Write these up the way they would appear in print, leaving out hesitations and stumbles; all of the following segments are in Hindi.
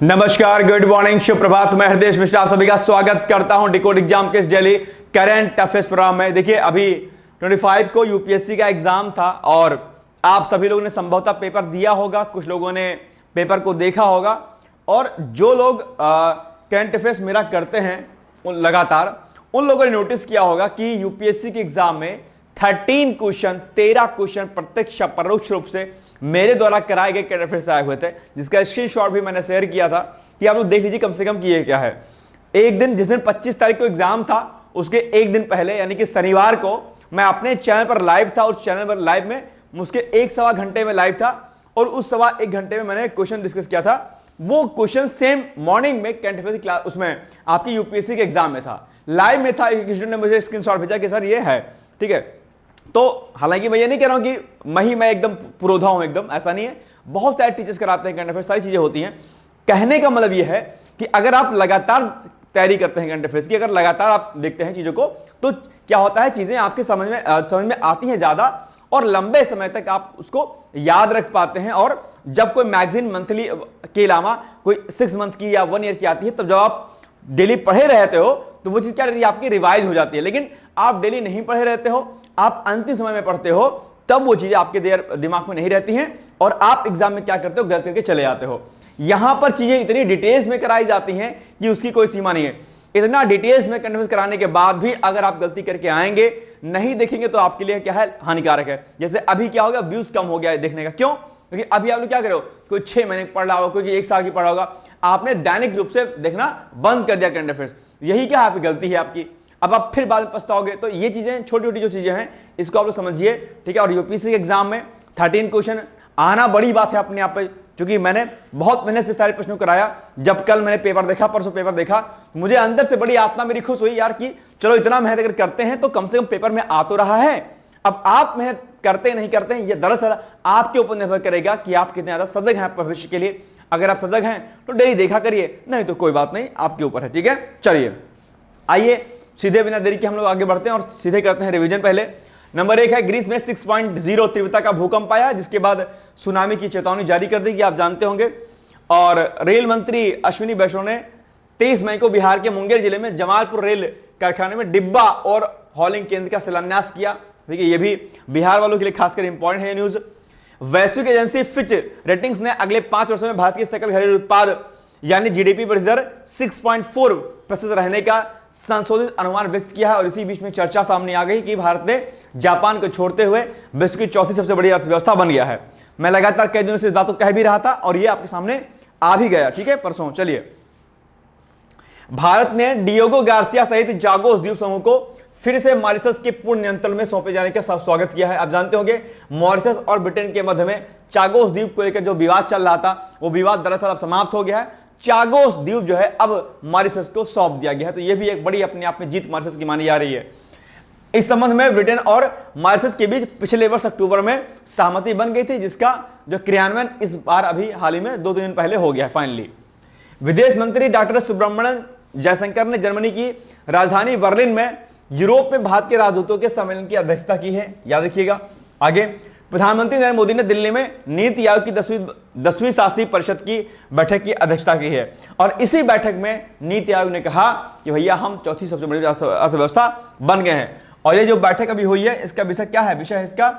नमस्कार, गुड मॉर्निंग, शुभ प्रभात। मैं हृदय मिश्रा आप सभी का स्वागत करता हूं डिकोड एग्जाम के इस डेली करंट अफेयर्स प्रोग्राम में। देखिए, अभी 25 को यूपीएससी का एग्जाम था और आप सभी लोगों ने संभवतः पेपर दिया होगा, कुछ लोगों ने पेपर को देखा होगा। और जो लोग करंट अफेयर्स मेरा करते हैं लगातार, उन लोगों ने नोटिस किया होगा कि यूपीएससी के एग्जाम में 13 क्वेश्चन प्रत्यक्ष परोक्ष रूप से मेरे द्वारा कराए गए करंट अफेयर्स आए हुए थे, जिसका स्क्रीनशॉट भी मैंने शेयर किया था कि आप लोग देख लीजिए कम से कम कि ये क्या है। एक दिन, जिस दिन 25 तारीख को एग्जाम था, उसके एक दिन पहले यानी कि शनिवार को मैं अपने चैनल पर लाइव था। उस चैनल पर लाइव में मुझके 1-1.25 घंटे में लाइव था और उस 1.25 घंटे में मैंने क्वेश्चन डिस्कस किया था। वो क्वेश्चन सेम मॉर्निंग में करंट अफेयर्स क्लास उसमें आपकी यूपीएससी के एग्जाम में था, लाइव में था। एक स्टूडेंट ने मुझे स्क्रीनशॉट भेजा कि सर ये है, ठीक है। तो हालांकि मैं ये नहीं कह रहा हूं कि मैं एकदम पुरोधा हूं, एकदम ऐसा नहीं है। बहुत सारे टीचर्स कराते हैं करंट अफेयर्स, सारी चीजें होती हैं। कहने का मतलब ये है कि अगर आप लगातार तैयारी करते हैं करंट अफेयर्स की, अगर लगातार आप देखते हैं चीजों को, तो क्या होता है, चीजें आपके समझ में आती हैं ज्यादा और लंबे समय तक आप उसको याद रख पाते हैं। और जब कोई मैगजीन मंथली के अलावा कोई 6 मंथ की या 1 ईयर की आती है, तब जब आप डेली पढ़े रहते हो तो वो चीज क्या रहती है, आपकी रिवाइज हो जाती है। लेकिन आप डेली नहीं पढ़े रहते हो, आप अंतिम समय में पढ़ते हो, तब वो चीजें आपके दिमाग में नहीं रहती हैं और आप एग्जाम में क्या करते हो, गलत करके चले जाते हो। यहां पर चीजें इतनी डिटेल्स में कराई जाती हैं कि उसकी कोई सीमा नहीं है। इतना डिटेल्स में कन्विंस कराने के बाद भी अगर आप गलती करके आएंगे, नहीं देखेंगे, तो आपके लिए क्या है, हानिकारक है। जैसे अभी क्या होगा, व्यूज कम हो गया है देखने का। क्यों? क्योंकि अभी आप लोग क्या करो, कोई 6 महीने पढ़ रहा होगा, कोई 1 साल की पढ़ा होगा, आपने दैनिक रूप से देखना बंद कर दिया करंट अफेयर्स। यही क्या आपकी गलती है आपकी। अब आप फिर बाद में पछताओगे। तो ये चीजें, छोटी छोटी जो चीजें हैं, इसको आप लोग समझिए, ठीक है। और यूपीएससी के एग्जाम में 13 क्वेश्चन आना बड़ी बात है अपने आप पे, क्योंकि मैंने बहुत मेहनत से सारे प्रश्नों कराया। जब कल मैंने पेपर देखा, परसों पेपर देखा, मुझे अंदर से बड़ी आत्मा मेरी खुश हुई यार कि चलो इतना मेहनत अगर करते हैं तो कम से कम पेपर में आ तो रहा है। अब आप मेहनत करते नहीं करते हैं, ये दरअसल आपके ऊपर निर्भर करेगा कि आप कितने ज्यादा सजग हैं भविष्य के लिए। अगर आप सजग हैं तो डेली देखा करिए, नहीं तो कोई बात नहीं, आपके ऊपर है, ठीक है। चलिए, आइए सीधे बिना देरी के हम लोग आगे बढ़ते हैं और सीधे करते हैं रिवीजन। पहले नंबर 1 है, ग्रीस में 6.0 तीव्रता का भूकंप आया, जिसके बाद सुनामी की चेतावनी जारी कर दी गई, आप जानते होंगे। और रेल मंत्री अश्विनी वैष्णव ने 23 मई को बिहार के मुंगेर जिले में जमालपुर रेल कारखाने में डिब्बा और हॉलिंग केंद्र का शिलान्यास किया। देखिए, ये भी बिहार वालों के लिए खासकर इंपॉर्टेंट है न्यूज। वैश्विक एजेंसी फिच रेटिंग्स ने अगले 5 वर्षों में भारत की सकल घरेलू उत्पाद यानी जीडीपी वृद्धि दर 6.4% रहने का संशोधित अनुमान व्यक्त किया है। और इसी बीच में चर्चा सामने आ गई कि भारत ने जापान को छोड़ते हुए विश्व की चौथी सबसे बड़ी अर्थव्यवस्था बन गया है। मैं लगातार कई दिनों से इस बात को कह भी रहा था और ये आपके सामने आ भी गया, ठीक है, परसों। चलिए, भारत ने डियोगो गार्सिया सहित जागोस द्वीप समूह को फिर से मॉरिशस के पूर्ण नियंत्रण में सौंपे जाने का स्वागत किया है। आप जानते होंगे, मॉरिशस और ब्रिटेन के मध्य में चागोस द्वीप को लेकर जो विवाद चल रहा था, वो विवाद दरअसल अब समाप्त हो गया है। चागोस द्वीप जो है अब मॉरिशस को सौंप दिया गया है। तो यह भी एक बड़ी अपने आप में जीत मॉरिशस की मानी जा रही है। इस संबंध में ब्रिटेन और मॉरिशस के बीच पिछले वर्ष अक्टूबर में सहमति बन गई थी, जिसका जो क्रियान्वयन इस बार अभी हाल ही में 2 दिन पहले हो गया है फाइनली। विदेश मंत्री डॉक्टर सुब्रमण्यम जयशंकर ने जर्मनी की राजधानी बर्लिन में यूरोप में भारत के राजदूतों के सम्मेलन की अध्यक्षता की है, याद रखिएगा। आगे, प्रधानमंत्री नरेंद्र मोदी ने दिल्ली में नीति आयोग की 10वीं शासी परिषद की बैठक की अध्यक्षता की है। और इसी बैठक में नीति आयोग ने कहा कि भैया हम चौथी सबसे बड़ी अर्थव्यवस्था बन गए हैं। और ये जो बैठक अभी हुई है, इसका विषय क्या है? विषय इसका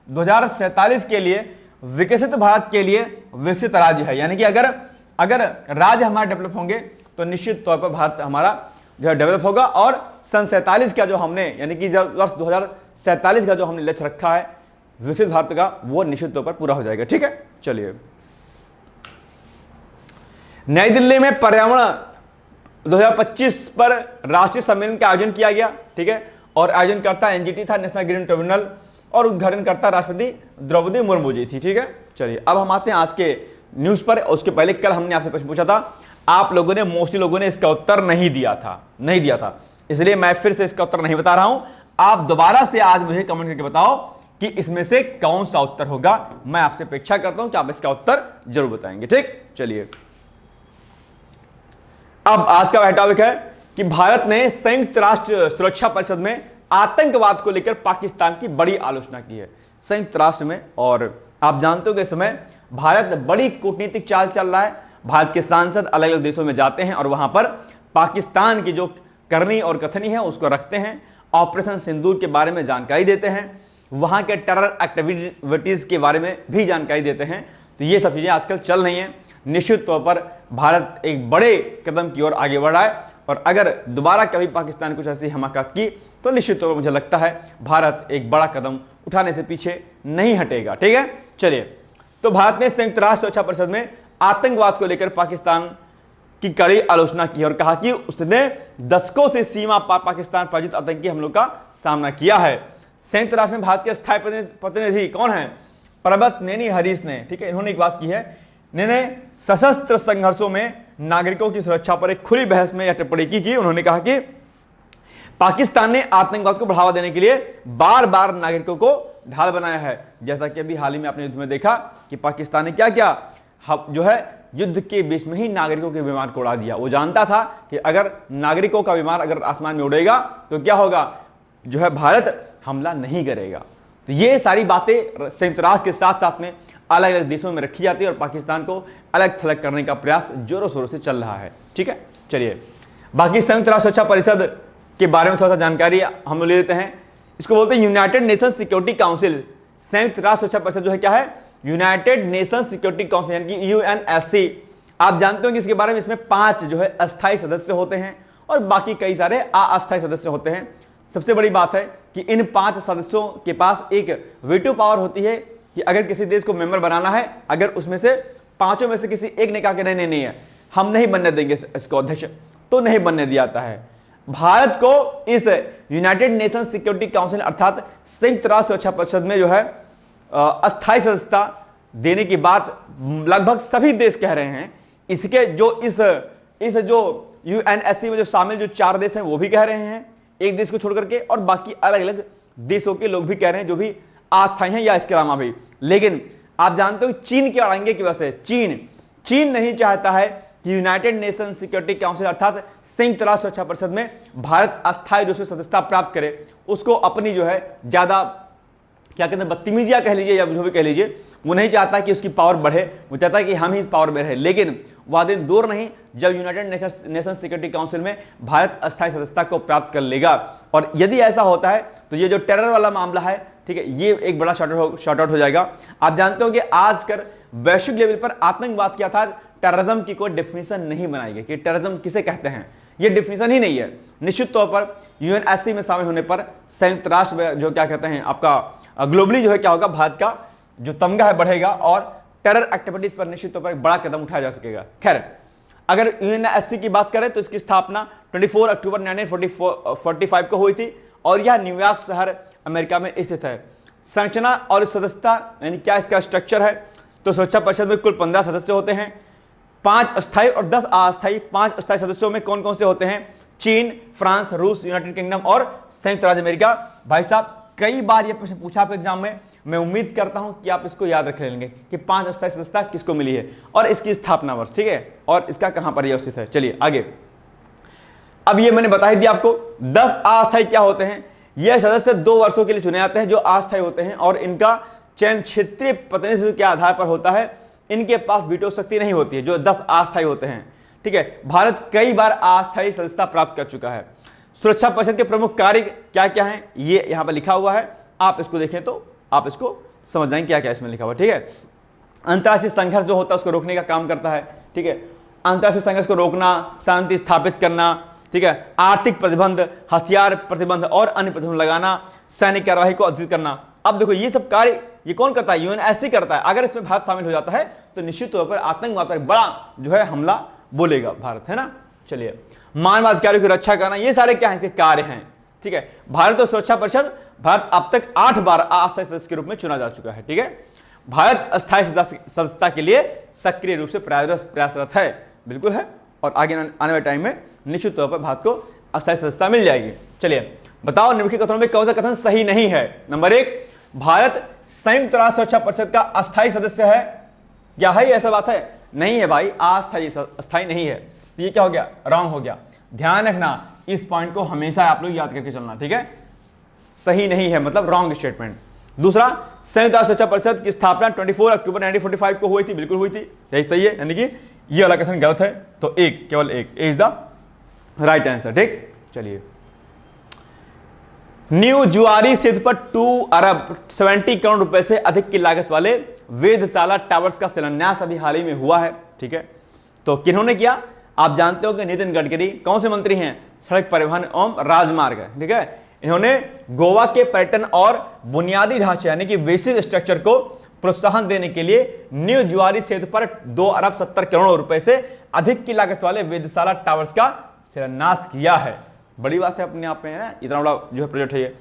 2047 के लिए विकसित भारत के लिए विकसित राज्य है। यानी कि अगर राज्य हमारे डेवलप होंगे तो निश्चित तौर पर भारत हमारा जो है डेवलप होगा। और सन 47 का जो हमने, यानी कि जब वर्ष 2047 का जो हमने लक्ष्य रखा है विकसित भारत का, वो निश्चित तौर पर पूरा हो जाएगा, ठीक है। चलिए, नई दिल्ली में पर्यावरण 2025 पर राष्ट्रीय सम्मेलन का आयोजन किया गया, ठीक है। और आयोजनकर्ता एनजीटी था, नेशनल ग्रीन ट्रिब्यूनल, और उद्घाटनकर्ता राष्ट्रपति द्रौपदी मुर्मू जी थी, ठीक है। चलिए, अब हम आते हैं आज के न्यूज पर। उसके पहले कल हमने आपसे प्रश्न पूछा था, आप लोगों ने, मोस्टली लोगों ने इसका उत्तर नहीं दिया था, इसलिए मैं फिर से इसका उत्तर नहीं बता रहा हूं। आप दोबारा से आज मुझे कमेंट करके बताओ कि इसमें से कौन सा उत्तर होगा। मैं आपसे अपेक्षा करता हूं कि आप इसका उत्तर जरूर बताएंगे, ठीक। चलिए, अब आज का वह टॉपिक है कि भारत ने संयुक्त राष्ट्र सुरक्षा परिषद में आतंकवाद को लेकर पाकिस्तान की बड़ी आलोचना की है संयुक्त राष्ट्र में। और आप जानते हो कि इस समय भारत बड़ी कूटनीतिक चाल चल रहा है। भारत के सांसद अलग अलग देशों में जाते हैं और वहां पर पाकिस्तान की जो करनी और कथनी है उसको रखते हैं, ऑपरेशन सिंदूर के बारे में जानकारी देते हैं, वहां के टेरर एक्टिविटीज के बारे में भी जानकारी देते हैं। तो ये सब चीजें आजकल चल रही हैं। निश्चित तौर पर भारत एक बड़े कदम की ओर आगे बढ़ा है और अगर दोबारा कभी पाकिस्तान ने कुछ ऐसी हमाकत की तो निश्चित तौर पर मुझे लगता है भारत एक बड़ा कदम उठाने से पीछे नहीं हटेगा। ठीक है, चलिए, तो भारत ने संयुक्त राष्ट्र सुरक्षा परिषद में आतंकवाद को लेकर पाकिस्तान की कड़ी आलोचना की और कहा कि उसने दशकों से सीमा पार पाकिस्तान प्रायोजित आतंकी हमलों का सामना किया है। संयुक्त राष्ट्र में भारत के स्थायी प्रतिनिधि कौन है? पर्वत नेनी हरीश ने, ठीक है, इन्होंने एक बात की है। इन्होंने सशस्त्र संघर्षों में नागरिकों की सुरक्षा पर एक खुली बहस में यह टिप्पणी की। उन्होंने कहा कि पाकिस्तान ने आतंकवाद को बढ़ावा देने के लिए बार बार नागरिकों को ढाल बनाया है। जैसा कि अभी हाल ही में आपने युद्ध में देखा कि पाकिस्तान ने क्या किया, जो है युद्ध के बीच में ही नागरिकों के विमान को उड़ा दिया। वो जानता था कि अगर नागरिकों का विमान अगर आसमान में उड़ेगा तो क्या होगा, जो है भारत हमला नहीं करेगा। तो ये सारी बातें संयुक्त राष्ट्र के साथ साथ में अलग अलग देशों में रखी जाती है और पाकिस्तान को अलग थलग करने का प्रयास जोरों शोरों से चल रहा है। ठीक है, चलिए, बाकी संयुक्त राष्ट्र सुरक्षा परिषद के बारे में थोड़ा सा जानकारी हम लोग ले लेते हैं। इसको बोलते हैं यूनाइटेड नेशन सिक्योरिटी काउंसिल। संयुक्त राष्ट्र सुरक्षा परिषद जो है क्या है? यूनाइटेड नेशन सिक्योरिटी काउंसिल यानी कि यूएनएससी। आप जानते हो कि इसके बारे में इसमें 5 जो है अस्थायी सदस्य होते हैं और बाकी कई सारे अस्थायी सदस्य होते हैं। सबसे बड़ी बात है कि इन 5 सदस्यों के पास एक वीटो पावर होती है कि अगर किसी देश को मेंबर बनाना है, अगर उसमें से 5 में से किसी एक ने कहा कि नहीं है, हम नहीं बनने देंगे इसको अध्यक्ष, तो नहीं बनने दिया जाता है। भारत को इस यूनाइटेड नेशन सिक्योरिटी काउंसिल अर्थात संयुक्त राष्ट्र सुरक्षा परिषद में जो है अस्थायी सदस्यता देने की बात लगभग सभी देश कह रहे हैं। इसके जो इस जो यूएनएससी में जो शामिल जो 4 देश हैं वो भी कह रहे हैं, एक देश को छोड़ करके, और बाकी अलग अलग देशों के लोग भी कह रहे हैं जो भी अस्थायी हैं या इसके अलावा भी। लेकिन आप जानते हो चीन के अड़ंगे की वजह से चीन नहीं चाहता है कि यूनाइटेड नेशन सिक्योरिटी काउंसिल अर्थात संयुक्त राष्ट्र सुरक्षा परिषद में भारत अस्थायी रूप से सदस्यता प्राप्त करे। उसको अपनी जो है ज्यादा क्या कहते हैं बदतमीजियां कह लीजिए या जो भी कह लीजिए, वो नहीं चाहता कि उसकी पावर बढ़े, वो चाहता है कि हम ही पावर में रहे। लेकिन वह दिन दूर नहीं जब यूनाइटेड नेशन सिक्योरिटी काउंसिल में भारत अस्थायी सदस्यता को प्राप्त कर लेगा। और यदि ऐसा होता है तो ये जो टेरर वाला मामला है, ठीक है, ये एक बड़ा शॉर्ट आउट हो जाएगा। आप जानते हो कि आजकल वैश्विक लेवल पर आतंकवाद क्या था, टेररिज्म की कोई डेफिनेशन नहीं बनाई गई कि टेररिज्म किसे कहते हैं, ये डेफिनेशन ही नहीं है। निश्चित तौर पर यूएनएससी में शामिल होने पर संयुक्त राष्ट्र में जो क्या कहते हैं आपका ग्लोबली जो है क्या होगा, भारत का जो तमगा है बढ़ेगा और टेरर एक्टिविटीज पर निश्चित तौर पर एक बड़ा कदम उठाया जा सकेगा। खैर, अगर यूएनएससी की बात करें तो इसकी स्थापना 24 अक्टूबर 1945 को हुई थी और यह न्यूयॉर्क शहर अमेरिका में स्थित है। संरचना और सदस्यता यानी क्या इसका स्ट्रक्चर है, तो सुरक्षा परिषद में कुल 15 सदस्य होते हैं, 5 अस्थायी और 10 अस्थायी। 5 अस्थायी सदस्यों में कौन कौन से होते हैं? चीन, फ्रांस, रूस, यूनाइटेड किंगडम और संयुक्त राज्य अमेरिका। भाई साहब, कई बार यह प्रश्न पूछा आपके एग्जाम में, मैं उम्मीद करता हूं कि आप इसको याद रख लेंगे कि 5 अस्थायी सदस्यता किसको मिली है और इसकी स्थापना वर्ष, ठीक है, और इसका कहां पर यह स्थित है। चलिए आगे, अब ये मैंने बता ही दिया आपको। 10 अस्थायी क्या होते हैं? यह सदस्य 2 वर्षों के लिए चुने जाते हैं जो अस्थायी होते हैं और इनका चयन क्षेत्रीय प्रतिनिधित्व के आधार पर होता है। इनके पास वीटो शक्ति नहीं होती है, जो 10 अस्थायी होते हैं, ठीक है। भारत कई बार अस्थायी सदस्यता प्राप्त कर चुका है। सुरक्षा परिषद के प्रमुख कार्य क्या क्या हैं, ये यहां पर लिखा हुआ है, आप इसको देखें तो आप इसको समझ जाएंगे क्या क्या इसमें लिखा हुआ, ठीक है। अंतर्राष्ट्रीय संघर्ष जो होता है उसको रोकने का काम करता है, ठीक है। अंतर्राष्ट्रीय संघर्ष को रोकना, शांति स्थापित करना, ठीक है, आर्थिक प्रतिबंध, हथियार प्रतिबंध और अन्य प्रतिबंध लगाना, सैनिक कार्यवाही को अधिकृत करना। अब देखो ये सब कार्य ये कौन करता है? यूएनएससी करता है। अगर इसमें भारत शामिल हो जाता है तो निश्चित तौर पर आतंकवाद पर बड़ा जो है हमला बोलेगा भारत, है ना। चलिए, मानवाधिकारों की रक्षा करना, ये सारे क्या है इसके कार्य हैं, ठीक है। भारत और सुरक्षा परिषद, भारत अब तक 8 बार अस्थायी सदस्य के रूप में चुना जा चुका है, ठीक है। भारत अस्थायी सदस्यता के लिए सक्रिय रूप से प्रयासरत है, बिल्कुल है, और आगे आने वाले टाइम में निश्चित तौर पर भारत को अस्थायी सदस्यता मिल जाएगी। चलिए बताओ, निम्नलिखित कथनों में कौन सा कथन सही नहीं है? नंबर 1, भारत संयुक्त राष्ट्र सुरक्षा परिषद का अस्थायी सदस्य है। क्या है ऐसा बात है? नहीं है भाई, अस्थायी नहीं है। तो ये क्या हो गया? रॉन्ग हो गया। ध्यान रखना, इस पॉइंट को हमेशा आप लोग याद करके चलना, ठीक है। सही नहीं है मतलब रॉन्ग स्टेटमेंट। दूसरा, संयुक्त राष्ट्र सुरक्षा परिषद की स्थापना 24 अक्टूबर 1945 को हुई थी, बिल्कुल हुई थी, यही सही है, यानी कि ये वाला क्वेश्चन गलत है, तो एक, केवल एक इज द राइट आंसर। ठीक, चलिए। न्यू जुआरी सेतु पर 2 अरब 70 करोड़ रुपए से अधिक की लागत वाले वेधशाला टावर्स का शिलान्यास अभी हाल ही में हुआ है। ठीक है, तो किन्होंने किया? आप जानते हो कि नितिन गडकरी कौन से मंत्री हैं? सड़क परिवहन एवं राजमार्ग। ठीक है, इन्होंने गोवा के पर्यटन और बुनियादी ढांचे यानी कि बेसिक स्ट्रक्चर को प्रोत्साहन देने के लिए न्यू जुआरी सेतु पर 2 अरब 70 करोड़ रुपए से अधिक की लागत वाले वेधशाला टावर्स का शिलान्यास किया है। बड़ी बात है अपने आप में, है इतना बड़ा जो है प्रोजेक्ट है ये।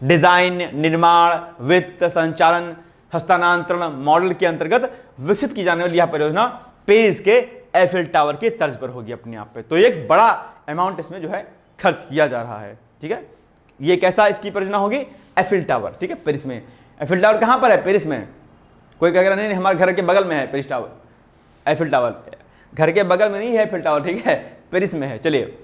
डिजाइन, निर्माण, वित्त, संचालन, हस्तांतरण मॉडल के अंतर्गत विकसित की जाने वाली यह परियोजना पेरिस के एफिल टावर की तर्ज पर होगी अपने आप पे। तो एक बड़ा अमाउंट इसमें जो है खर्च किया जा रहा है। ठीक है, ये कैसा इसकी परियोजना होगी? Eiffel tower. ठीक है, पेरिस में। एफिल टावर कहां पर है? पेरिस में। कोई कहेगा नहीं हमारे घर के बगल में है पेरिस टावर, एफिल टावर घर के बगल में नहीं है एफिल टावर। ठीक है, पेरिस में है। चलिए,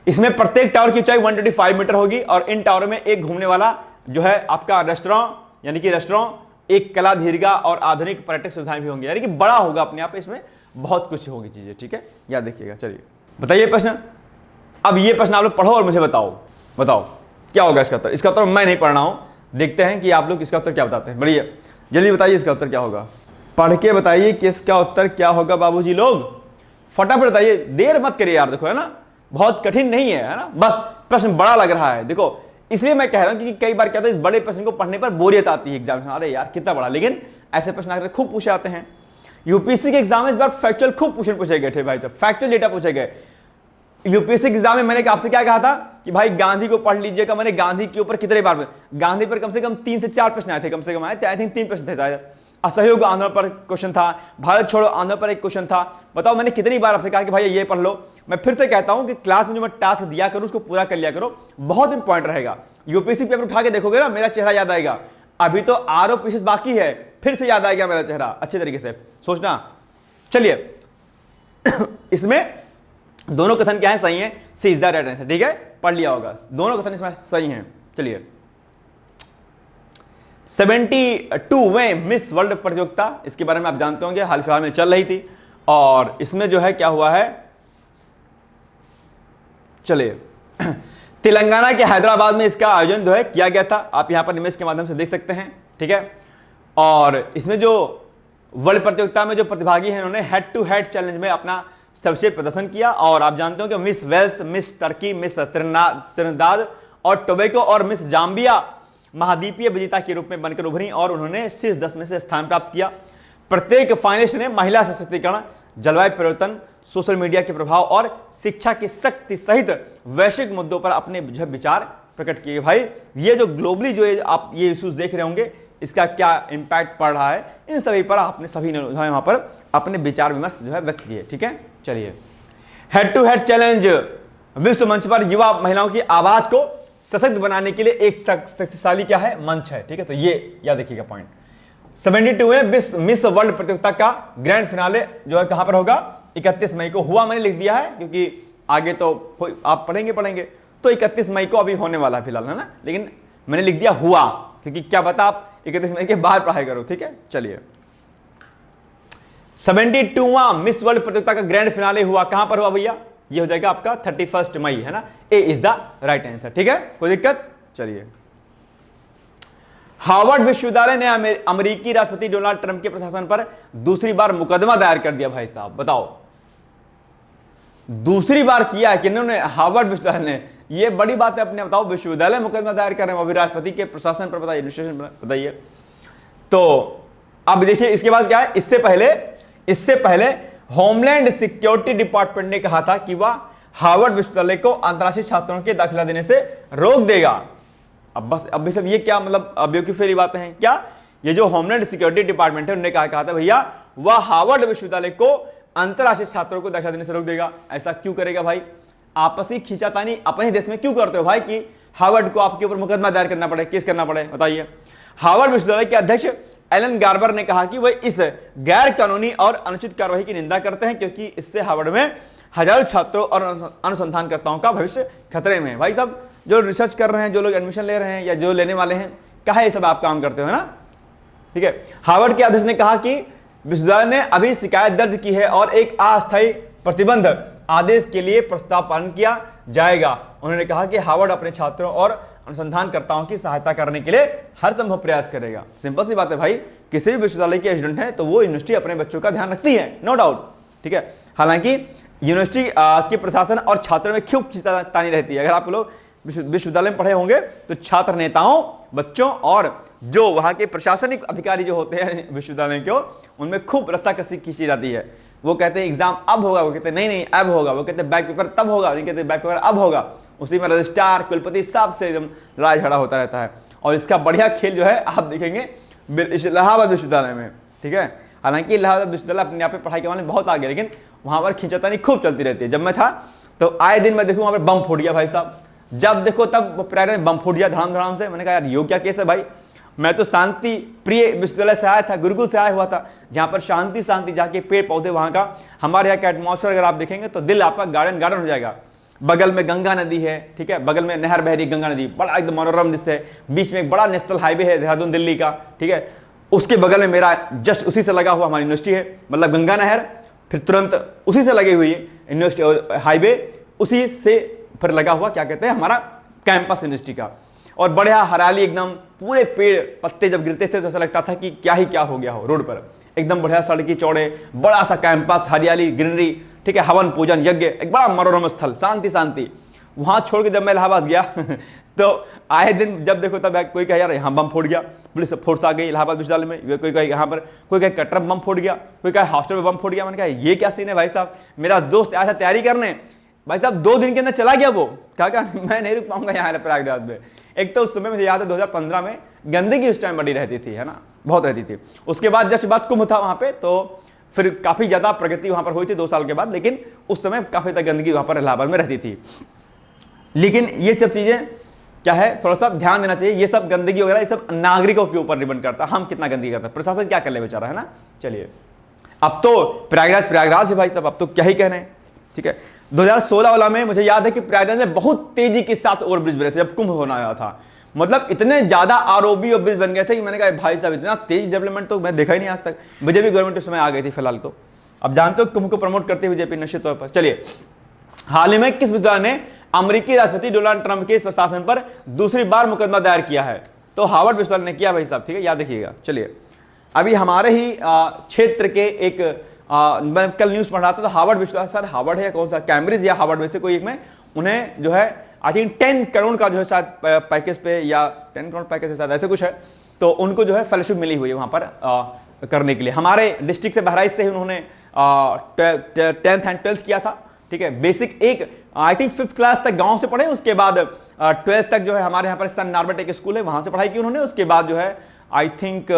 इसमें प्रत्येक टावर की ऊंचाई 125 मीटर होगी और इन टावर में एक घूमने वाला जो है आपका रेस्टोरेंट यानी कि रेस्टोरेंट, एक कला दीर्घा और आधुनिक पर्यटक सुविधाएं भी होंगी, यानी कि बड़ा होगा अपने आप, इसमें बहुत कुछ होगी चीजें। ठीक है, याद देखिएगा। चलिए बताइए प्रश्न। अब ये प्रश्न आप लोग पढ़ो और मुझे बताओ क्या होगा इसका उत्तर। इसका उत्तर मैं नहीं पढ़ रहा हूं, देखते हैं कि आप लोग इसका उत्तर क्या बताते हैं। बढ़िया, जल्दी बताइए इसका उत्तर क्या होगा। पढ़ के बताइए कि इसका उत्तर क्या होगा बाबूजी लोग, फटाफट बताइए, देर मत करिए यार। देखो है ना, बहुत कठिन नहीं है ना, बस प्रश्न बड़ा लग रहा है। देखो इसलिए मैं कह रहा हूं कि कई बार क्या होता है इस बड़े प्रश्न को पढ़ने पर बोरियत आती है एग्जाम में, अरे यार कितना बड़ा, लेकिन ऐसे प्रश्न आकर खूब पूछे आते हैं। यूपीएससी के एग्जाम में इस बार फैक्चुअल खूब क्वेश्चन पूछे गए थे भाई, तो फैक्चुअल डेटा पूछे गए। यूपीएससी के एग्जाम में मैंने आपसे क्या कहा था कि भाई गांधी को पढ़ लीजिएगा। मैंने गांधी के ऊपर कितने बार, गांधी पर कम से कम 3 से 4 प्रश्न आए थे, कम से कम आए थे, आई थिंक 3 प्रश्न थे शायद। असहयोग आंदोलन पर क्वेश्चन था, भारत छोड़ो आंदोलन पर एक क्वेश्चन था। बताओ मैंने कितनी बार आपसे कहा कि भाई ये पढ़ लो। मैं फिर से कहता हूं कि क्लास में जो मैं टास्क दिया करूं उसको पूरा कर लिया करो, बहुत इंपॉर्टेंट रहेगा। यूपीएससी पेपर उठा के देखोगे ना, मेरा चेहरा याद आएगा। अभी तो आरओ पीसीएस बाकी है, फिर से याद आएगा मेरा चेहरा अच्छे तरीके से सोचना। चलिए इसमें दोनों कथन क्या है? सही है, सी इज द राइट आंसर। ठीक है, पढ़ लिया होगा, दोनों कथन इसमें सही हैं। चलिए 72वें मिस वर्ल्ड प्रतियोगिता, इसके बारे में आप जानते होंगे, हाल फिलहाल में चल रही थी और इसमें जो है क्या हुआ है, चलिए तेलंगाना के हैदराबाद में इसका आयोजन जो है किया गया था। आप यहां पर इमेज के माध्यम से देख सकते हैं। ठीक है, और इसमें जो वर्ल्ड प्रतियोगिता में जो प्रतिभागी हैं उन्होंने हेड टू हेड चैलेंज में अपना सर्वश्रेष्ठ प्रदर्शन किया। और आप जानते हो कि miss Wales, miss Turkey, miss Trinidad और टोबैगो और मिस जाम्बिया महाद्वीपीय विजेता के रूप में बनकर उभरी और उन्होंने शीर्ष 10 में से स्थान प्राप्त किया। प्रत्येक फाइनलिस्ट ने महिला सशक्तिकरण, जलवायु परिवर्तन, सोशल मीडिया के प्रभाव और शिक्षा की शक्ति सहित वैश्विक मुद्दों पर अपने विचार प्रकट किए। भाई ये जो ग्लोबली जो आप ये इश्यूज देख रहे होंगे, इसका क्या इंपैक्ट पड़ रहा है, इन सभी पर आपने सभी ने वहां पर अपने विचार विमर्श जो है व्यक्त किए। ठीक है, चलिए हेड टू हेड चैलेंज विश्व मंच पर युवा महिलाओं की आवाज को सशक्त बनाने के लिए एक शक्तिशाली क्या है, मंच है। ठीक है, तो ये याद रखिएगा पॉइंट। 72वें मिस वर्ल्ड प्रतियोगिता का ग्रैंड फिनाले जो है कहां पर होगा? 31 मई को हुआ, मैंने लिख दिया है क्योंकि आगे तो आप पढ़ेंगे तो 31 मई को अभी होने वाला है फिलहाल, है ना, लेकिन मैंने लिख दिया हुआ क्योंकि क्या पता आप 31 मई के बाद पढ़ाई करो। ठीक है, चलिए 72वां मिस वर्ल्ड प्रतियोगिता का ग्रैंड फिनाले हुआ, कहां पर हुआ भैया? ये हो जाएगा आपका 31 मई, है ना, ए इज द राइट आंसर। ठीक है, कोई दिक्कत? चलिए हार्वर्ड विश्वविद्यालय ने अमेरिकी राष्ट्रपति डोनाल्ड ट्रंप के प्रशासन पर दूसरी बार मुकदमा दायर कर दिया। भाई साहब बताओ, दूसरी बार किया है किन्होंने? हार्वर्ड विश्वविद्यालय ने। ये बड़ी बात है अपने, बताओ विश्वविद्यालय मुकदमा दायर कर रहे हैं, अभी राष्ट्रपति के प्रशासन पर, बताइए एडमिनिस्ट्रेशन पर, बताइए। तो अब देखिए इसके बाद क्या है, इससे पहले होमलैंड सिक्योरिटी डिपार्टमेंट ने कहा था कि वह हार्वर्ड विश्वविद्यालय को अंतर्राष्ट्रीय छात्रों के दाखिला देने से रोक देगा। अब बस अब सब ये क्या मतलब बेवकूफी बातें हैं क्या? ये जो होमलैंड सिक्योरिटी डिपार्टमेंट है उन्होंने कहा था भैया वह हार्वर्ड विश्वविद्यालय को अंतर्राष्ट्रीय छात्रों को दाखिला देने से रोक देगा। ऐसा क्यों करेगा भाई? आपसी खींचातानी अपने देश में क्यों करते हो भाई कि हार्वर्ड को आपके ऊपर मुकदमा दायर करना पड़े, केस करना पड़े? बताइए। हार्वर्ड विश्वविद्यालय के अध्यक्ष एलन गार्बर ने कहा कि वह इस गैर कानूनी और अनुचित कार्रवाई की निंदा करते हैं क्योंकि इससे हार्वर्ड में हजारों छात्रों और अनुसंधानकर्ताओं का भविष्य खतरे में है। भाई साहब जो रिसर्च कर रहे हैं, जो लोग एडमिशन ले रहे हैं या जो लेने वाले हैं, कहा ये सब आप काम करते हो, है ना? ठीक है। हार्वर्ड के अध्यक्ष ने कहा कि विश्वविद्यालय ने अभी शिकायत दर्ज की है और एक अस्थायी प्रतिबंध आदेश के लिए प्रस्ताव पालन किया जाएगा। उन्होंने कहा कि हार्वर्ड अपने छात्रों और अनुसंधानकर्ताओं की सहायता करने के लिए हर संभव प्रयास करेगा। सिंपल सी बात है भाई, किसी भी विश्वविद्यालय के स्टूडेंट है तो वो यूनिवर्सिटी अपने बच्चों का ध्यान रखती है, नो डाउट, ठीक है। हालांकि यूनिवर्सिटी के प्रशासन और छात्रों में खूब खींचातानी रहती है। अगर आप लोग विश्वविद्यालय में पढ़े होंगे तो छात्र नेताओं, बच्चों और जो वहां के प्रशासनिक अधिकारी जो होते हैं विश्वविद्यालय के, उनमें खूब रस्साकसी खींची जाती है। वो कहते हैं एग्जाम अब होगा, वो कहते हैं नहीं अब होगा, वो कहते हैं बैक पेपर तब होगा, नहीं कहते बैक पेपर अब होगा। उसी में रजिस्ट्रार, कुलपति सब से एकदम लड़ाई झगड़ा होता रहता है। और इसका बढ़िया खेल जो है आप देखेंगे इलाहाबाद विश्वविद्यालय में, ठीक है। हालांकि इलाहाबाद विश्वविद्यालय अपने आप में पढ़ाई के मामले में बहुत आगे, लेकिन वहां पर खींचातानी खूब चलती रहती है। जब मैं था तो आए दिन मैं देखूं वहां पर बम फूट गया भाई साहब, जब देखो तब प्रयागराज में बम फूट गया धड़ाम धड़ाम से। मैंने कहा यार यो क्या केस है भाई। मैं तो शांति प्रिय विश्वविद्यालय से आया था, गुरुकुल से आया हुआ था, जहां पर शांति शांति जाके पेड़ पौधे, वहां का हमारे यहाँ का एटमॉस्फेयर अगर आप देखेंगे तो दिल आपका गार्डन गार्डन हो जाएगा। बगल में गंगा नदी है, ठीक है, बगल में नहर बह रही गंगा नदी, बड़ा एकदम मनोरम दृश्य है। बीच में एक बड़ा नेशनल हाईवे है देहरादून दिल्ली का, ठीक है। उसके बगल में मेरा जस्ट उसी से लगा हुआ हमारी यूनिवर्सिटी है, मतलब गंगा नहर, फिर तुरंत उसी से लगी हुई यूनिवर्सिटी हाईवे, उसी से फिर लगा हुआ क्या कहते हैं हमारा कैंपस यूनिवर्सिटी का। और बढ़िया हरियाली, एकदम पूरे पेड़ पत्ते जब गिरते थे तो ऐसा लगता था कि क्या ही क्या हो गया हो रोड पर। एकदम बढ़िया सड़की चौड़े, बड़ा सा कैंपस, हरियाली, ग्रीनरी, ठीक है, हवन पूजन यज्ञ, एक बड़ा मनोरम स्थल, शांति शांति। वहां छोड़ के जब मैं इलाहाबाद गया तो आए दिन जब देखो तब कोई कहे यार यहाँ बम फूट गया, पुलिस फोर्स आ गई इलाहाबाद विश्वविद्यालय में, कोई कहे यहाँ पर, कोई कहे कटरा बम फूट गया, कोई कहे हॉस्टल में बम फूट गया। मैंने कहा ये क्या सीन है भाई साहब। मेरा दोस्त आया था तैयारी करने, भाई साहब 2 दिन के अंदर चला गया वो, कहा मैं नहीं रुक पाऊंगा यहाँ प्रयागराज में। एक तो उस समय मुझे याद है 2015 में गंदगी उस टाइम बड़ी रहती थी, है ना, बहुत रहती थी। उसके बाद जस्ट बात कुंभ था वहां पे, तो फिर काफी ज्यादा प्रगति वहां पर हुई थी 2 साल के बाद, लेकिन उस समय काफी ज्यादा गंदगी वहां पर इलाहाबाद में रहती थी। लेकिन ये सब चीजें क्या है, थोड़ा सा ध्यान देना चाहिए। ये सब गंदगी वगैरह ये सब नागरिकों के ऊपर डिपेंड करता है, हम कितना गंदगी करते हैं, प्रशासन क्या कर ले बेचारा, है ना। चलिए, अब तो प्रयागराज है भाई साहब, अब तो क्या ही कहने, ठीक है। 2016 वाला में मुझे याद है कि प्रयागराज में बहुत तेजी के साथ ओवरब्रिज बने थे जब कुंभ होना आया था। मतलब इतने ज्यादा आरओबी और ब्रिज बन गए थे कि मैंने कहा भाई साहब इतना तेज डेवलपमेंट तो मैं देखा ही नहीं आज तक। बीजेपी गवर्नमेंट उस समय आ गई थी फिलहाल तो, अब जानते हो कुंभ को प्रमोट करते हुए बीजेपी निश्चित तौर पर। चलिए, हाल ही में किस विश्वविद्यालय ने अमेरिकी राष्ट्रपति डोनाल्ड ट्रंप के इस प्रशासन पर दूसरी बार मुकदमा दायर किया है? तो हार्वर्ड विश्वविद्यालय ने किया भाई साहब, ठीक है, याद रखिएगा। चलिए, अभी हमारे ही क्षेत्र के एक मैं कल न्यूज पढ़ रहा था तो हार्वर्ड विश्वविद्यालय, सर हार्वर्ड है या कौन सा, कैम्ब्रिज या हार्वर्ड में से कोई एक में, उन्हें जो है आई थिंक 10 करोड़ का जो है शायद पैकेज पे, या 10 करोड़ पैकेज है शायद, ऐसे कुछ है। तो उनको जो है फेलोशिप मिली हुई है वहां पर करने के लिए। हमारे डिस्ट्रिक्ट से बहराइच से ही उन्होंने 10th एंड 12th किया था, ठीक है। बेसिक एक आई थिंक 5th क्लास तक गांव से पढ़े, उसके बाद 12th तक जो है हमारे यहाँ पर सन नार्बर्ट एक स्कूल है वहां से पढ़ाई की उन्होंने। उसके बाद जो है आई थिंक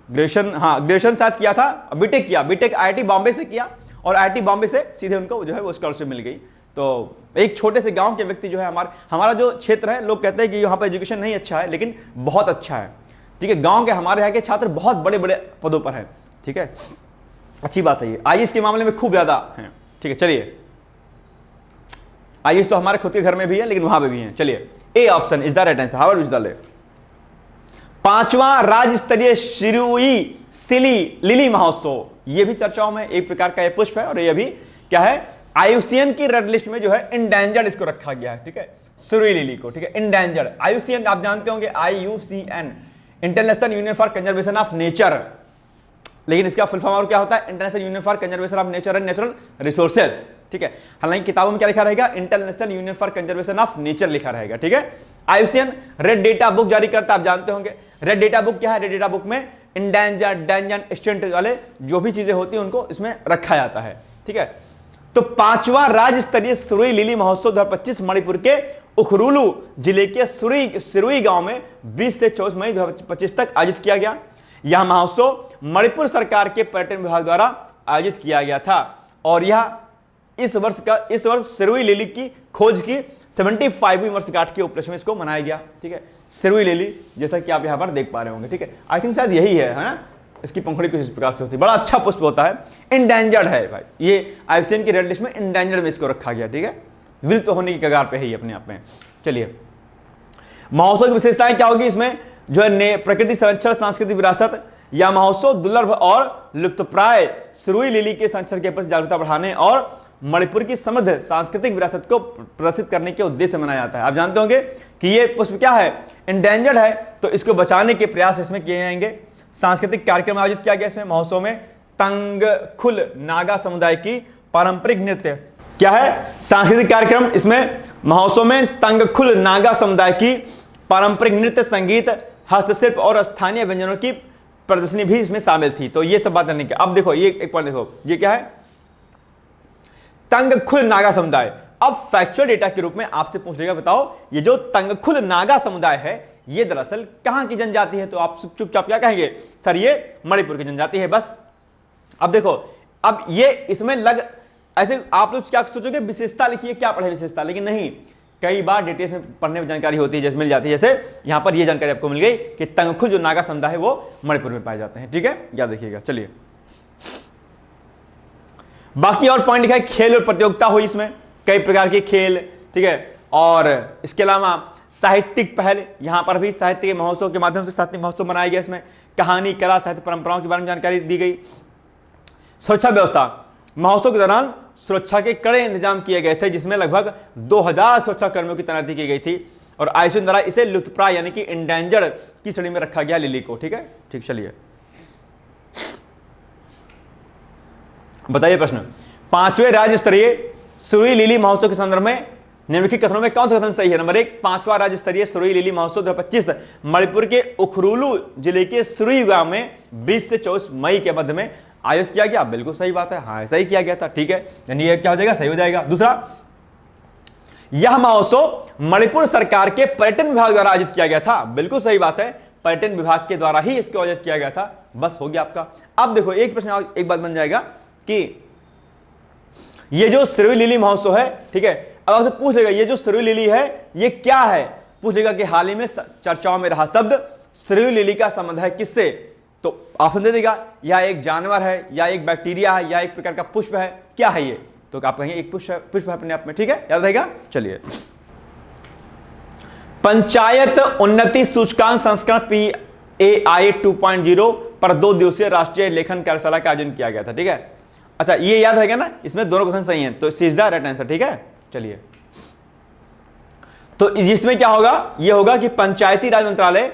ग्रेजुएशन शायद किया था, बीटेक किया, बीटेक आईआईटी बॉम्बे से किया, और आईआईटी बॉम्बे से सीधे उनको जो है वो स्कॉलरशिप मिल गई। तो एक छोटे से गांव के व्यक्ति जो है, हमारा जो क्षेत्र है, लोग कहते हैं कि यहाँ पर एजुकेशन नहीं अच्छा है, लेकिन बहुत अच्छा है, ठीक है। गांव के हमारे यहाँ के छात्र बहुत बड़े बड़े पदों पर हैं, ठीक है, अच्छी बात है ये। आईएएस के मामले में खूब ज्यादा है, ठीक है। चलिए, आईएएस तो हमारे खुद के घर में भी है, लेकिन वहां पे भी है। चलिए, A option is the right answer, Harvard विश्वविद्यालय। 5वां राज्य स्तरीय शिरुई सिली लिली महोत्सव, ये भी चर्चाओं में एक प्रकार का ये पुष्प है, और ये भी क्या है, आईयूसीएन की रेड लिस्ट में जो है इंडेंजर्ड इसको रखा गया है, ठीक है, सिरुई लिली को, ठीक है, इंडेंजर्ड। आईयूसीएन आप जानते होंगे, IUCN international union for conservation of nature, लेकिन इसका फुल फॉर्म और क्या होता है, international union for conservation of nature and natural resources, ठीक है। हालांकि किताबों में क्या लिखा रहेगा, international union for conservation of nature लिखा रहेगा, ठीक है। आईयूसीएन रेड डेटा बुक जारी करता है, आप जानते होंगे। रेड डेटा बुक क्या है, रेड डेटा बुक में इंडेंजर्ड, डेंजर, एक्सटिंक्ट वाले जो भी चीजें होती हैं उनको इसमें रखा जाता है, ठीक है। तो 5वां राज्य स्तरीय सिरुई लिली महोत्सव 2025 मणिपुर के उखरुलु जिले के सिरुई गांव में 20 से 24 मई 2025 तक आयोजित किया गया। यह महोत्सव मणिपुर सरकार के पर्यटन विभाग द्वारा आयोजित किया गया था, और यह इस वर्ष सिरुई लिली की खोज की 75वीं वर्षगांठ के उपलक्ष्य में इसको मनाया गया, ठीक है। सिरुई लिली जैसा कि आप यहां पर देख पा रहे होंगे, ठीक है। आई थिंक शायद यही है ना, इसकी पंखुड़ी कुछ इस प्रकार से होती है, बड़ा अच्छा पुष्प होता है, इंडेंजर्ड है भाई, ये आईयूसीएन की रेड लिस्ट में इंडेंजर्ड में इसको रखा गया, ठीक है, विलुप्त होने की कगार पे है ये अपने आप में। चलिए, महोत्सव की विशेषताएं क्या होगी, इसमें जो है प्रकृति संरक्षण, सांस्कृतिक विरासत, यह महोत्सव दुर्लभ और लुप्तप्राय सुरुई लिली के संरक्षण के प्रति जागरूकता बढ़ाने और मणिपुर की समृद्ध सांस्कृतिक विरासत को प्रदर्शित करने के उद्देश्य से मनाया जाता है। आप जानते होंगे कि ये पुष्प क्या है, इंडेंजर्ड है, तो इसको बचाने के प्रयास इसमें किए जाएंगे। सांस्कृतिक कार्यक्रम आयोजित किया गया इसमें महोत्सव में तंगखुल नागा समुदाय की पारंपरिक नृत्य, क्या है सांस्कृतिक कार्यक्रम, इसमें महोत्सव में तंगखुल नागा समुदाय की पारंपरिक नृत्य, संगीत, हस्तशिल्प और स्थानीय व्यंजनों की प्रदर्शनी भी इसमें शामिल थी। तो ये सब बात करने की। अब देखो ये एक पॉइंट देखो, ये क्या है, तंगखुल नागा समुदाय। अब फैक्चुअल डेटा के रूप में आपसे पूछ लेगा, बताओ ये जो तंगखुल नागा समुदाय है ये दरअसल कहां की जनजाति है? तो आप चुपचाप क्या कहेंगे, सर ये मणिपुर की जनजाति है, बस। अब देखो, अब ये इसमें लग ऐसे आप लोग क्या सोचोगे, विशेषता लिखिए, क्या पढ़े विशेषता, लेकिन नहीं, कई बार डिटेल्स में पढ़ने में जानकारी होती है, जैसे मिल जाती है, जैसे यहां पर ये जानकारी आपको मिल गई कि तंगखुल जो नागा समुदाय है वो मणिपुर में पाए जाते हैं। ठीक है, याद रखिएगा। चलिए बाकी और पॉइंट लिखा है, खेल और प्रतियोगिता हुई इसमें, कई प्रकार के खेल, ठीक है, और इसके अलावा साहित्यिक पहल, यहां पर भी साहित्य के महोत्सव के माध्यम से साहित्यिक महोत्सव मनाया गया, इसमें कहानी, कला, साहित्य परंपराओं के बारे में जानकारी दी गई। सुरक्षा व्यवस्था, महोत्सव के दौरान सुरक्षा के कड़े इंतजाम किए गए थे, जिसमें लगभग 2000 सुरक्षा कर्मियों की तैनाती की गई थी और आईसीयू द्वारा इसे लुप्तप्राय यानी कि इंडेंजर्ड की श्रेणी में रखा गया लिली को। ठीक है, ठीक, चलिए बताइए प्रश्न, 5वें राज्य स्तरीय सुरुई लिली महोत्सव के संदर्भ में निम्नलिखित कथनों में कौन सा कथन सही है? नंबर 1, 5वां राज्य स्तरीय सुरुई लिली महोत्सव 2025 मणिपुर के उखरुलू जिले के सुरुई गांव में 20 से 24 मई के मध्य में आयोजित किया गया। बिल्कुल सही बात है, हाँ सही किया गया था। ठीक है, यानी ये क्या हो जाएगा, सही हो जाएगा। दूसरा, यह महोत्सव मणिपुर सरकार के पर्यटन विभाग द्वारा आयोजित किया गया था। बिल्कुल सही बात है, पर्यटन विभाग के द्वारा ही इसको आयोजित किया गया था। बस हो गया आपका। अब देखो एक प्रश्न, एक बात बन जाएगा कि ये जो सुरुई लिली महोत्सव है, ठीक है, अब आपसे पूछ लेगा ये जो सुरुई लिली है ये क्या है, पूछ लेगा कि हाल ही में चर्चाओं में रहा शब्द सुरुई लिली का संबंध है किससे? तो ऑप्शन दे देगा, या एक जानवर है, या एक बैक्टीरिया है, या एक प्रकार का पुष्प है, क्या है ये? तो आप कहेंगे एक पुष्प है अपने आप में। ठीक है, याद रहेगा। चलिए, पंचायत उन्नति सूचकांक संस्करण PAI 2.0 पर 2 दिवसीय राष्ट्रीय लेखन कार्यशाला का आयोजन किया गया था। ठीक है, अच्छा ये याद रहेगा ना, इसमें दोनों क्वेश्चन सही हैं, तो इज द राइट आंसर। ठीक है, चलिए, तो इसमें क्या होगा, ये होगा कि पंचायती राज मंत्रालय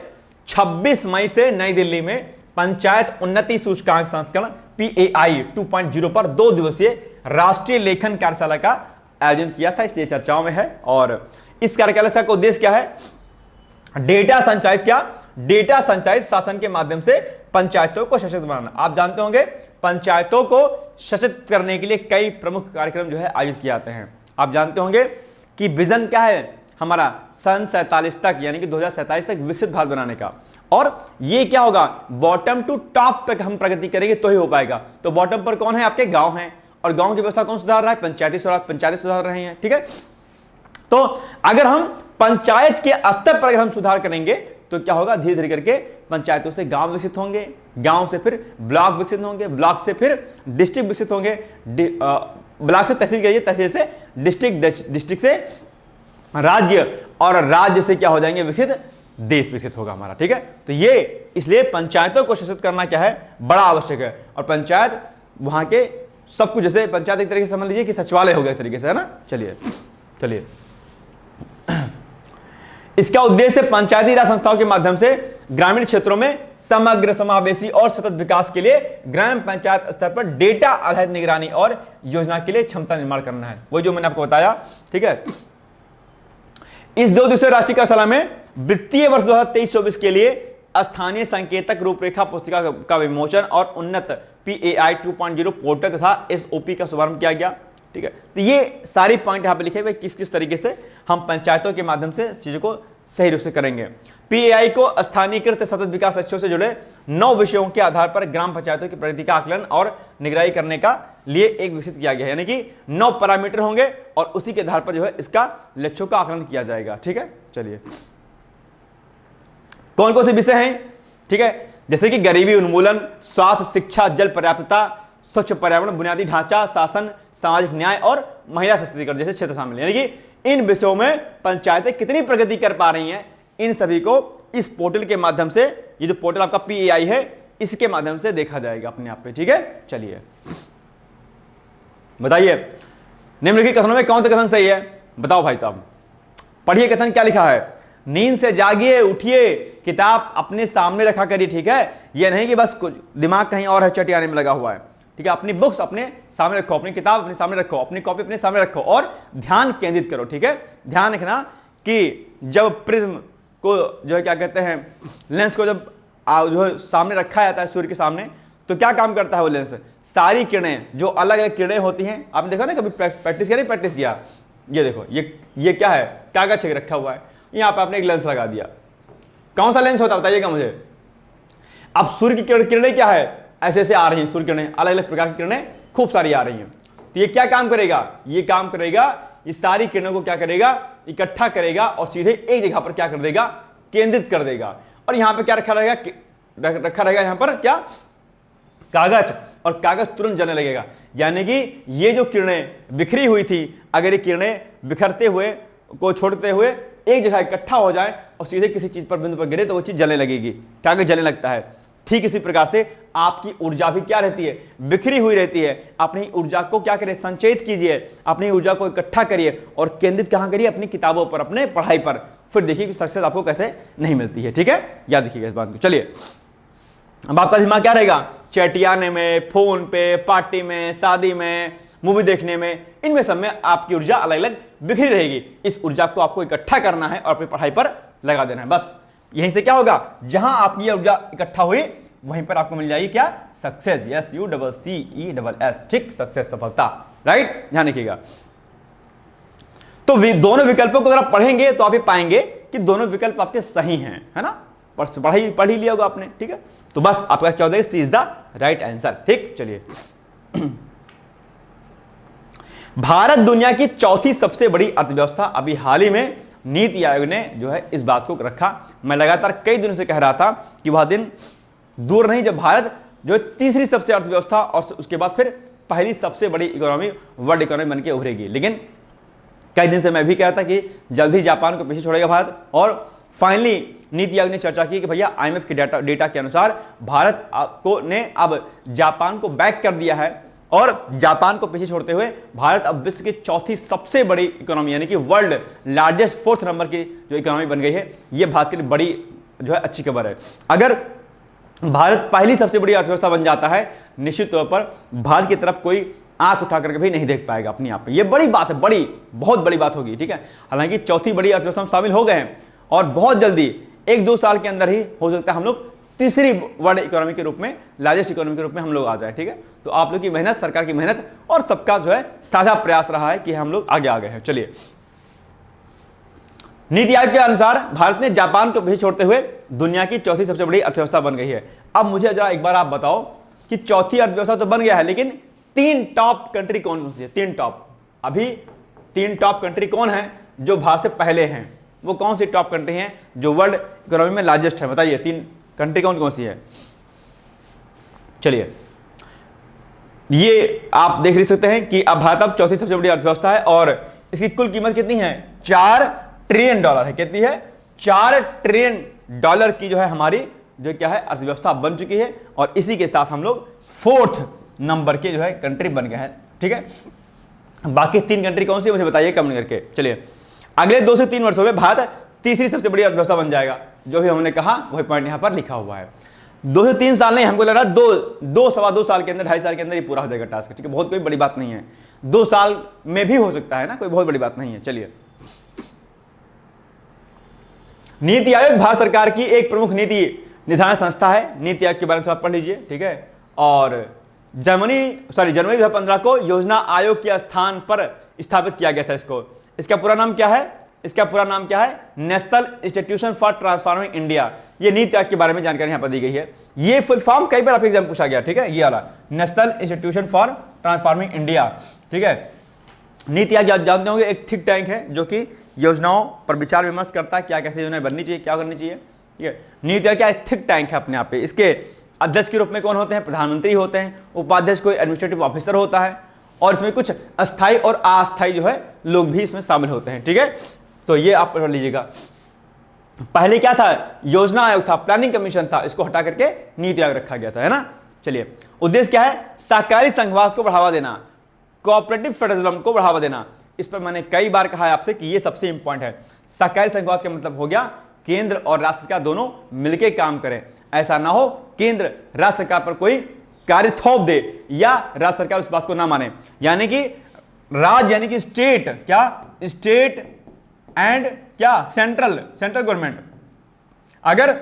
26 मई से नई दिल्ली में पंचायत उन्नति सूचकांक संस्करण PAI 2.0 पर 2 दिवसीय राष्ट्रीय लेखन कार्यशाला का आयोजन किया था, इसलिए चर्चाओं में है। और इस कार्यशाला का उद्देश्य क्या है, डेटा संचालित, क्या डेटा संचालित शासन के माध्यम से पंचायतों को सशक्त बनाना। आप जानते होंगे पंचायतों को सशक्त करने के लिए कई प्रमुख कार्यक्रम जो है आयोजित किए जाते हैं। आप जानते होंगे कि विजन क्या है हमारा, सन 47 तक यानी कि 2047 तक विकसित भारत बनाने का। और ये क्या होगा, बॉटम टू टॉप तक हम प्रगति करेंगे तो ही हो पाएगा। तो बॉटम पर कौन है, आपके गांव हैं, और गांव की व्यवस्था कौन सुधार रहा है, पंचायती सुधार रहे हैं। ठीक है, तो अगर हम पंचायत के स्तर पर अगर हम सुधार करेंगे तो क्या होगा, धीरे धीरे करके पंचायतों से गांव विकसित होंगे, गांव से फिर ब्लॉक विकसित होंगे, ब्लॉक से फिर डिस्ट्रिक्ट विकसित होंगे, ब्लॉक से तहसील करिए, तहसील से डिस्ट्रिक्ट, डिस्ट्रिक्ट से राज्य, और राज्य से क्या हो जाएंगे, विकसित देश विकसित होगा हमारा। ठीक है, तो ये इसलिए पंचायतों को सशक्त करना क्या है, बड़ा आवश्यक है। और पंचायत वहां के सब कुछ, जैसे पंचायत एक तरीके से समझ लीजिए कि सचिवालय हो गया एक तरीके से, है ना। चलिए इसका उद्देश्य पंचायती राज संस्थाओं के माध्यम से ग्रामीण क्षेत्रों में समग्र, समावेशी और सतत विकास के लिए ग्राम पंचायत स्तर पर डेटा आधारित निगरानी और योजना के लिए क्षमता निर्माण करना है, वही जो मैंने आपको बताया। ठीक है, इस 2 दिवसीय राष्ट्रीय कार्यशाला में वित्तीय वर्ष 2023-24 के लिए स्थानीय संकेतक रूपरेखा पुस्तिका का विमोचन और उन्नत PAI 2.0 पोर्टल तथा SOP का शुभारंभ किया गया। ठीक है, तो ये सारी पॉइंट यहां पे लिखे हुए किस किस तरीके से हम पंचायतों के माध्यम से चीजों को सही रूप से करेंगे। PAI को स्थानीयकृत सतत विकास लक्ष्यों से जुड़े 9 विषयों के आधार पर ग्राम पंचायतों की प्रगति का आकलन और निगरानी करने का लिए एक विकसित किया गया है, यानी कि 9 पैरामीटर होंगे और उसी के आधार पर जो है इसका लक्ष्यों का आकलन किया जाएगा। ठीक है, चलिए कौन कौन से विषय हैं, ठीक है, जैसे कि गरीबी उन्मूलन, स्वास्थ्य, शिक्षा, जल पर्याप्तता, स्वच्छ पर्यावरण, बुनियादी ढांचा, शासन, सामाजिक न्याय और महिला सशक्तिकरण जैसे क्षेत्र शामिल है। यानी कि इन विषयों में पंचायतें कितनी प्रगति कर पा रही हैं, इन सभी को इस पोर्टल के माध्यम से, ये जो पोर्टल आपका PAI है, इसके माध्यम से देखा जाएगा अपने आप पे। ठीक है, चलिए बताइए निम्नलिखित कथनों में कौन सा कथन सही है? बताओ भाई साहब, पढ़िए कथन क्या लिखा है। नींद से जागिए, उठिए, किताब अपने सामने रखा करिए। ठीक है, यह नहीं कि बस कुछ दिमाग कहीं और है, चटियाने में लगा हुआ है। ठीक है, अपनी बुक्स अपने सामने रखो, अपनी किताब अपने सामने रखो, अपनी कॉपी अपने सामने रखो और ध्यान केंद्रित करो। ठीक है, ध्यान रखना कि जब प्रिज्म को जो है क्या कहते हैं, लेंस को जब जो है सामने रखा जाता है सूर्य के सामने, तो क्या काम करता है वो लेंस? सारी किरणें, जो अलग अलग किरणें होती हैं, आपने देखा ना, कभी प्रैक्टिस किया नहीं? प्रैक्टिस किया। ये देखो, ये क्या है? कागज छेक रखा हुआ है, यहां पर आपने एक लेंस लगा दिया। कौन सा लेंस होता है बताइएगा मुझे। अब सूर्य की किरणें क्या है? ऐसे ऐसे आ रही हैं सूर्य किरणें, अलग अलग प्रकार की किरणें खूब सारी आ रही हैं। तो ये क्या काम करेगा? ये काम करेगा, इस सारी किरणों को क्या करेगा? इकट्ठा करेगा और सीधे एक जगह पर क्या कर देगा? केंद्रित कर देगा। और यहां पर क्या रखा रहेगा? रखा रहेगा यहां पर क्या? कागज। और कागज तुरंत जलने लगेगा। यानी कि ये जो किरणें बिखरी हुई थी, अगर ये किरणें बिखरते हुए को छोड़ते हुए एक जगह इकट्ठा हो जाए और सीधे किसी चीज पर, बिंदु पर गिरे, तो वो चीज जलने लगेगी, कागज जलने लगता है। ठीक इसी प्रकार से आपकी ऊर्जा भी क्या रहती है? बिखरी हुई रहती है। अपनी ऊर्जा को क्या करें? संचयित कीजिए, अपनी ऊर्जा को इकट्ठा करिए और केंद्रित कहां करिए? अपनी किताबों पर, अपने पढ़ाई पर। फिर देखिए कि सक्सेस आपको कैसे नहीं मिलती है। ठीक है, याद रखिएगा इस बात को। चलिए, अब आपका दिमाग क्या रहेगा? चैटियाने में, फोन पे, पार्टी में, शादी में, मूवी देखने में, इनमें सब में आपकी ऊर्जा अलग अलग बिखरी रहेगी। इस ऊर्जा को आपको इकट्ठा करना है और अपनी पढ़ाई पर लगा देना है। बस यहीं से क्या होगा? जहां आपकी ऊर्जा इकट्ठा हुई वहीं पर आपको मिल जाएगी क्या? सक्सेस। SUCCESS। ठीक, सक्सेस, सफलता। राइट, ध्यान रखिएगा। तो दोनों विकल्पों को अगर आप पढ़ेंगे तो आप ये पाएंगे कि दोनों विकल्प आपके सही हैं, है ना? पढ़ ही लिया होगा आपने। ठीक है, तो बस आपका क्या हो जाएगा? सी इज द राइट आंसर। ठीक, चलिए भारत दुनिया की चौथी सबसे बड़ी अर्थव्यवस्था। अभी हाल ही में नीति आयोग ने जो है इस बात को रखा। मैं लगातार कई दिनों से कह रहा था कि वह दिन दूर नहीं जब भारत जो है तीसरी सबसे अर्थव्यवस्था और उसके बाद फिर पहली सबसे बड़ी इकोनॉमी, वर्ल्ड इकोनॉमी बनकर उभरेगी। लेकिन कई दिन से मैं भी कह रहा था कि जल्द ही जापान को पीछे छोड़ेगा भारत। और फाइनली नीति आयोग ने चर्चा की कि भैया IMF के डेटा के अनुसार भारत को ने अब जापान को बैक कर दिया है और जापान को पीछे छोड़ते हुए भारत अब विश्व की चौथी सबसे बड़ी इकोनॉमी, यानी कि वर्ल्ड लार्जेस्ट 4th नंबर की जो इकोनॉमी बन गई है। यह भारत के लिए बड़ी जो है अच्छी खबर है। अगर भारत पहली सबसे बड़ी अर्थव्यवस्था बन जाता है, निश्चित तौर पर भारत की तरफ कोई आंख उठा करके भी नहीं देख पाएगा अपनी आप पे। यह बड़ी बात है, बड़ी बहुत बड़ी बात होगी। ठीक है, हालांकि चौथी बड़ी अर्थव्यवस्था में शामिल हो गए हैं और बहुत जल्दी 1-2 साल के अंदर ही हो सकता है हम लोग तीसरी वर्ल्ड इकोनॉमी के रूप में, लार्जेस्ट इकोनॉमी के रूप में हम लोग आ जाए। ठीक है, तो आप लोग की मेहनत, सरकार की मेहनत और सबका जो है साझा प्रयास रहा है कि हम लोग आगे आ गए हैं। चलिए, नीति आयोग के अनुसार भारत ने जापान को पीछे छोड़ते हुए दुनिया की चौथी सबसे बड़ी अर्थव्यवस्था बन गई है। अब मुझे जरा एक बार आप बताओ कि चौथी अर्थव्यवस्था तो बन गया है, लेकिन 3 टॉप कंट्री कौन कौन सी है? 3 टॉप, अभी 3 टॉप कंट्री कौन है जो भारत से पहले हैं? वो कौन सी टॉप कंट्री हैं जो वर्ल्ड इकोनॉमी में लार्जेस्ट है? बताइए 3 कंट्री कौन कौन सी है? चलिए, ये आप देख सकते हैं कि अब भारत अब चौथी सबसे बड़ी अर्थव्यवस्था है और इसकी कुल कीमत कितनी है? $4 ट्रिलियन है। कितनी है? $4 ट्रिलियन की जो है हमारी जो क्या है अर्थव्यवस्था बन चुकी है और इसी के साथ हम लोग 4th नंबर के जो है कंट्री बन गए हैं। ठीक है, बाकी 3 कंट्री कौन सी मुझे बताइए कमेंट करके। चलिए, अगले 2 से 3 वर्षों में भारत तीसरी सबसे बड़ी अर्थव्यवस्था बन जाएगा। जो भी हमने कहा वही पॉइंट यहां पर लिखा हुआ है। 2 से 3 साल नहीं, हमको लग रहा है 2-2.25 साल के अंदर, 2.5 साल के अंदर ये पूरा हो जाएगा टास्क। ठीक है, बहुत कोई बड़ी बात नहीं है, 2 साल में भी हो सकता है ना, कोई बहुत बड़ी बात नहीं है। चलिए, नीति आयोग भारत सरकार की एक प्रमुख नीति निर्धारण संस्था है। नीति आयोग के बारे में आप पढ़ लीजिए। ठीक है, और जनवरी 2015 को योजना आयोग के स्थान पर स्थापित किया गया था इसको। इसका पूरा नाम क्या है? इसका पूरा नाम क्या है? National institution for transforming India. ये नीति आयोग के बारे में जानकारी यहां पर दी गई है। ये फुल फॉर्म कई बार आपके एग्जाम पूछा गया। ठीक है, ये वाला national institution for transforming India. ठीक है, नीति आयोग जानते होंगे एक थिंक टैंक है जो कि योजनाओं पर विचार विमर्श करता है, क्या कैसे योजनाएं बननी चाहिए, क्या करनी चाहिए। ठीक है, नीति आयोग क्या थिंक टैंक है अपने आप पे। इसके अध्यक्ष के रूप में कौन होते हैं? प्रधानमंत्री होते हैं। उपाध्यक्ष कोई एडमिनिस्ट्रेटिव ऑफिसर होता है और इसमें कुछ अस्थायी और अस्थायी जो है लोग भी इसमें शामिल होते हैं। ठीक है, तो ये आप पढ़ लीजिएगा। पहले क्या था, योजना आयोग था, प्लानिंग कमीशन था, इसको हटा करके नीति आयोग रखा गया था, है ना। चलिए, उद्देश्य क्या है, सहकारी संघवाद को बढ़ावा देना, कोऑपरेटिव फेडरलिज्म को बढ़ावा देना। इस पर मैंने कई बार कहा है आपसे कि यह सबसे इंपॉर्टेंट है। सहकारी संघवाद का मतलब हो गया केंद्र और राज्य सरकार दोनों मिलकर काम करें। ऐसा ना हो केंद्र राज्य सरकार पर कोई कार्य थोप दे या राज्य सरकार उस बात को ना माने, यानी कि राज्य यानी कि स्टेट, क्या स्टेट एंड क्या सेंट्रल गवर्नमेंट अगर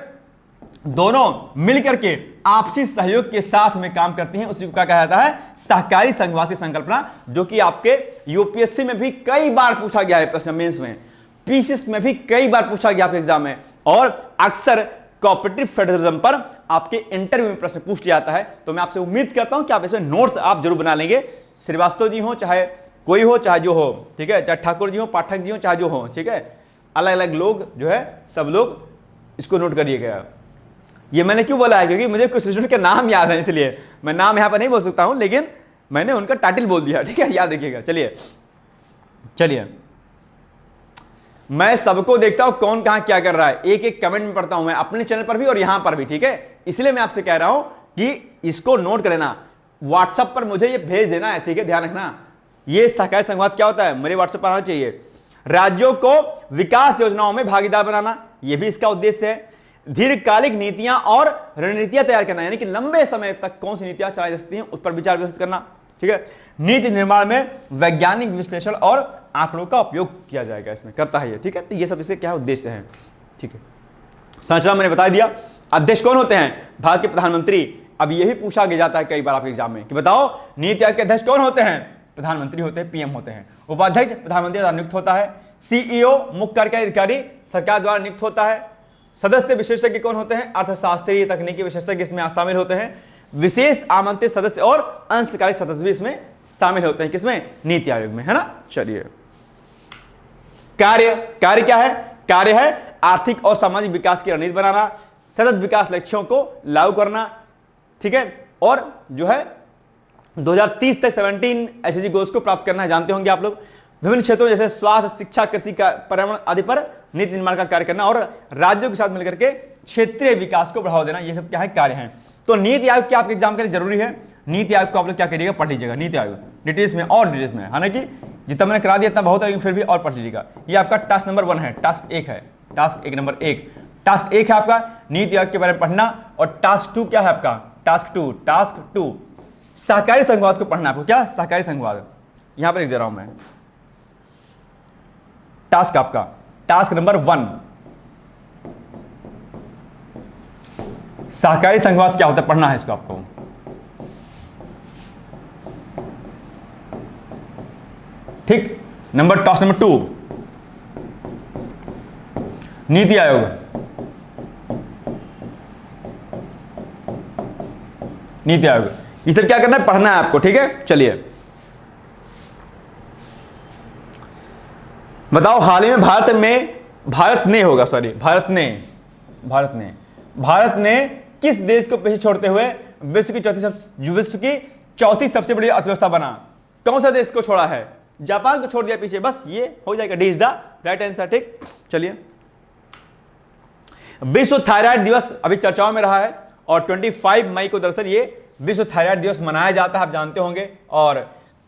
दोनों मिलकर के आपसी सहयोग के साथ में काम करती हैं, उसी को क्या कहा जाता है, सहकारी संघवाद की संकल्पना, जो कि आपके यूपीएससी में भी कई बार पूछा गया है, प्रश्न मेंस में, पीसीएस में भी कई बार पूछा गया आपके एग्जाम में, और अक्सर कोऑपरेटिव फेडरलिज्म पर आपके इंटरव्यू में प्रश्न पूछ लिया जाता है। तो मैं आपसे उम्मीद करता हूं कि आप इसमें नोट्स आप जरूर बना लेंगे। श्रीवास्तव जी हो, चाहे कोई हो, चाहे जो हो, ठीक है, चाहे ठाकुर जी हो, पाठक जी हो, चाहे जो हो, ठीक है, अलग अलग लोग जो है, सब लोग इसको नोट करिएगा। ये मैंने क्यों बोला है, क्योंकि मुझे कुछ स्टूडेंट के नाम याद है, इसलिए मैं नाम यहां पर नहीं बोल सकता हूं, लेकिन मैंने उनका टाइटल बोल दिया, ठीक है, याद रखिएगा। चलिए मैं सबको देखता हूं कौन कहां क्या कर रहा है, एक एक कमेंट में पढ़ता हूं मैं, अपने चैनल पर भी और यहां पर भी, ठीक है। इसलिए मैं आपसे कह रहा हूं कि इसको नोट कर लेना, व्हाट्सएप पर मुझे ये भेज देना है, ठीक है, ध्यान रखना। ये सहकारी संघवाद क्या होता है, मेरे व्हाट्सएप पर आना चाहिए। राज्यों को विकास योजनाओं में भागीदार बनाना, यह भी इसका उद्देश्य है। दीर्घकालिक नीतियां और रणनीतियां तैयार करना, यानी कि लंबे समय तक कौन सी नीतियां चलाई जा सकती हैं, उस पर विचार विमर्श करना, ठीक है। नीति निर्माण में वैज्ञानिक विश्लेषण और आंकड़ों का उपयोग किया जाएगा, इसमें करता है ये, ठीक है। तो ये सब इसके क्या उद्देश्य है, ठीक है। संरचना मैंने बता दिया। अध्यक्ष कौन होते हैं, भारत के प्रधानमंत्री। अब यही पूछा गया जाता है कई बार आपके एग्जाम में कि बताओ नीति आयोग के अध्यक्ष कौन होते हैं, प्रधानमंत्री होते हैं, पीएम होते हैं। उपाध्यक्ष प्रधानमंत्री द्वारा नियुक्त होता है। सीईओ मुख्य कार्यकारी अधिकारी सरकार द्वारा नियुक्त होता है। सदस्य विशेषज्ञ कौन होते हैं, अर्थशास्त्री, तकनीकी विशेषज्ञ इसमें शामिल होते हैं। विशेष आमंत्रित सदस्य और अंशकारी सदस्य भी इसमें शामिल होते हैं, किसमें, नीति आयोग में, है ना। चलिए, कार्य क्या है, कार्य है आर्थिक और सामाजिक विकास की रणनीति बनाना, सतत विकास लक्ष्यों को लागू करना, ठीक है, और जो है 2030 तक 17 एसडीजी गोल्स को प्राप्त करना है, जानते होंगे आप लोग। विभिन्न क्षेत्रों जैसे स्वास्थ्य, शिक्षा, कृषि का पर्यावरण आदि पर नीति निर्माण का कार्य करना और राज्यों के साथ मिलकर के क्षेत्रीय विकास को बढ़ावा देना, ये सब क्या है, कार्य हैं। तो नीति आयोग क्या आपके एग्जाम के लिए जरूरी है, नीति आयोग को आप लोग क्या करिएगा, पढ़ लीजिएगा, नीति आयोग डिटेल्स में और डिटेल्स में, हालांकि जितना मैंने करा दिया इतना बहुत है, लेकिन फिर भी और पढ़ लीजिएगा। ये आपका टास्क नंबर 1 है, टास्क 1 है, टास्क 1 नंबर 1, टास्क 1 है आपका नीति आयोग के बारे में पढ़ना। और टास्क 2 क्या है आपका, टास्क 2 सहकारी संघवाद को पढ़ना आपको। क्या, सहकारी संघवाद, यहां पर लिख दे रहा हूं मैं, टास्क आपका टास्क नंबर 1, सहकारी संघवाद क्या होता है, पढ़ना है इसको आपको। ठीक, टास्क नंबर 2 नीति आयोग। नीति आयोग ये सब क्या करना है, पढ़ना है आपको, ठीक है। चलिए बताओ, हाल ही में भारत ने किस देश को पीछे छोड़ते हुए विश्व की चौथी सबसे बड़ी अर्थव्यवस्था बना। कौन सा देश को छोड़ा है, जापान को छोड़ दिया पीछे, बस ये हो जाएगा, D is the right answer, ठीक। चलिए, विश्व थायराइड दिवस अभी चर्चाओं में रहा है और 25 मई को दरअसल ये विश्व थायराइड दिवस मनाया जाता है, आप जानते होंगे। और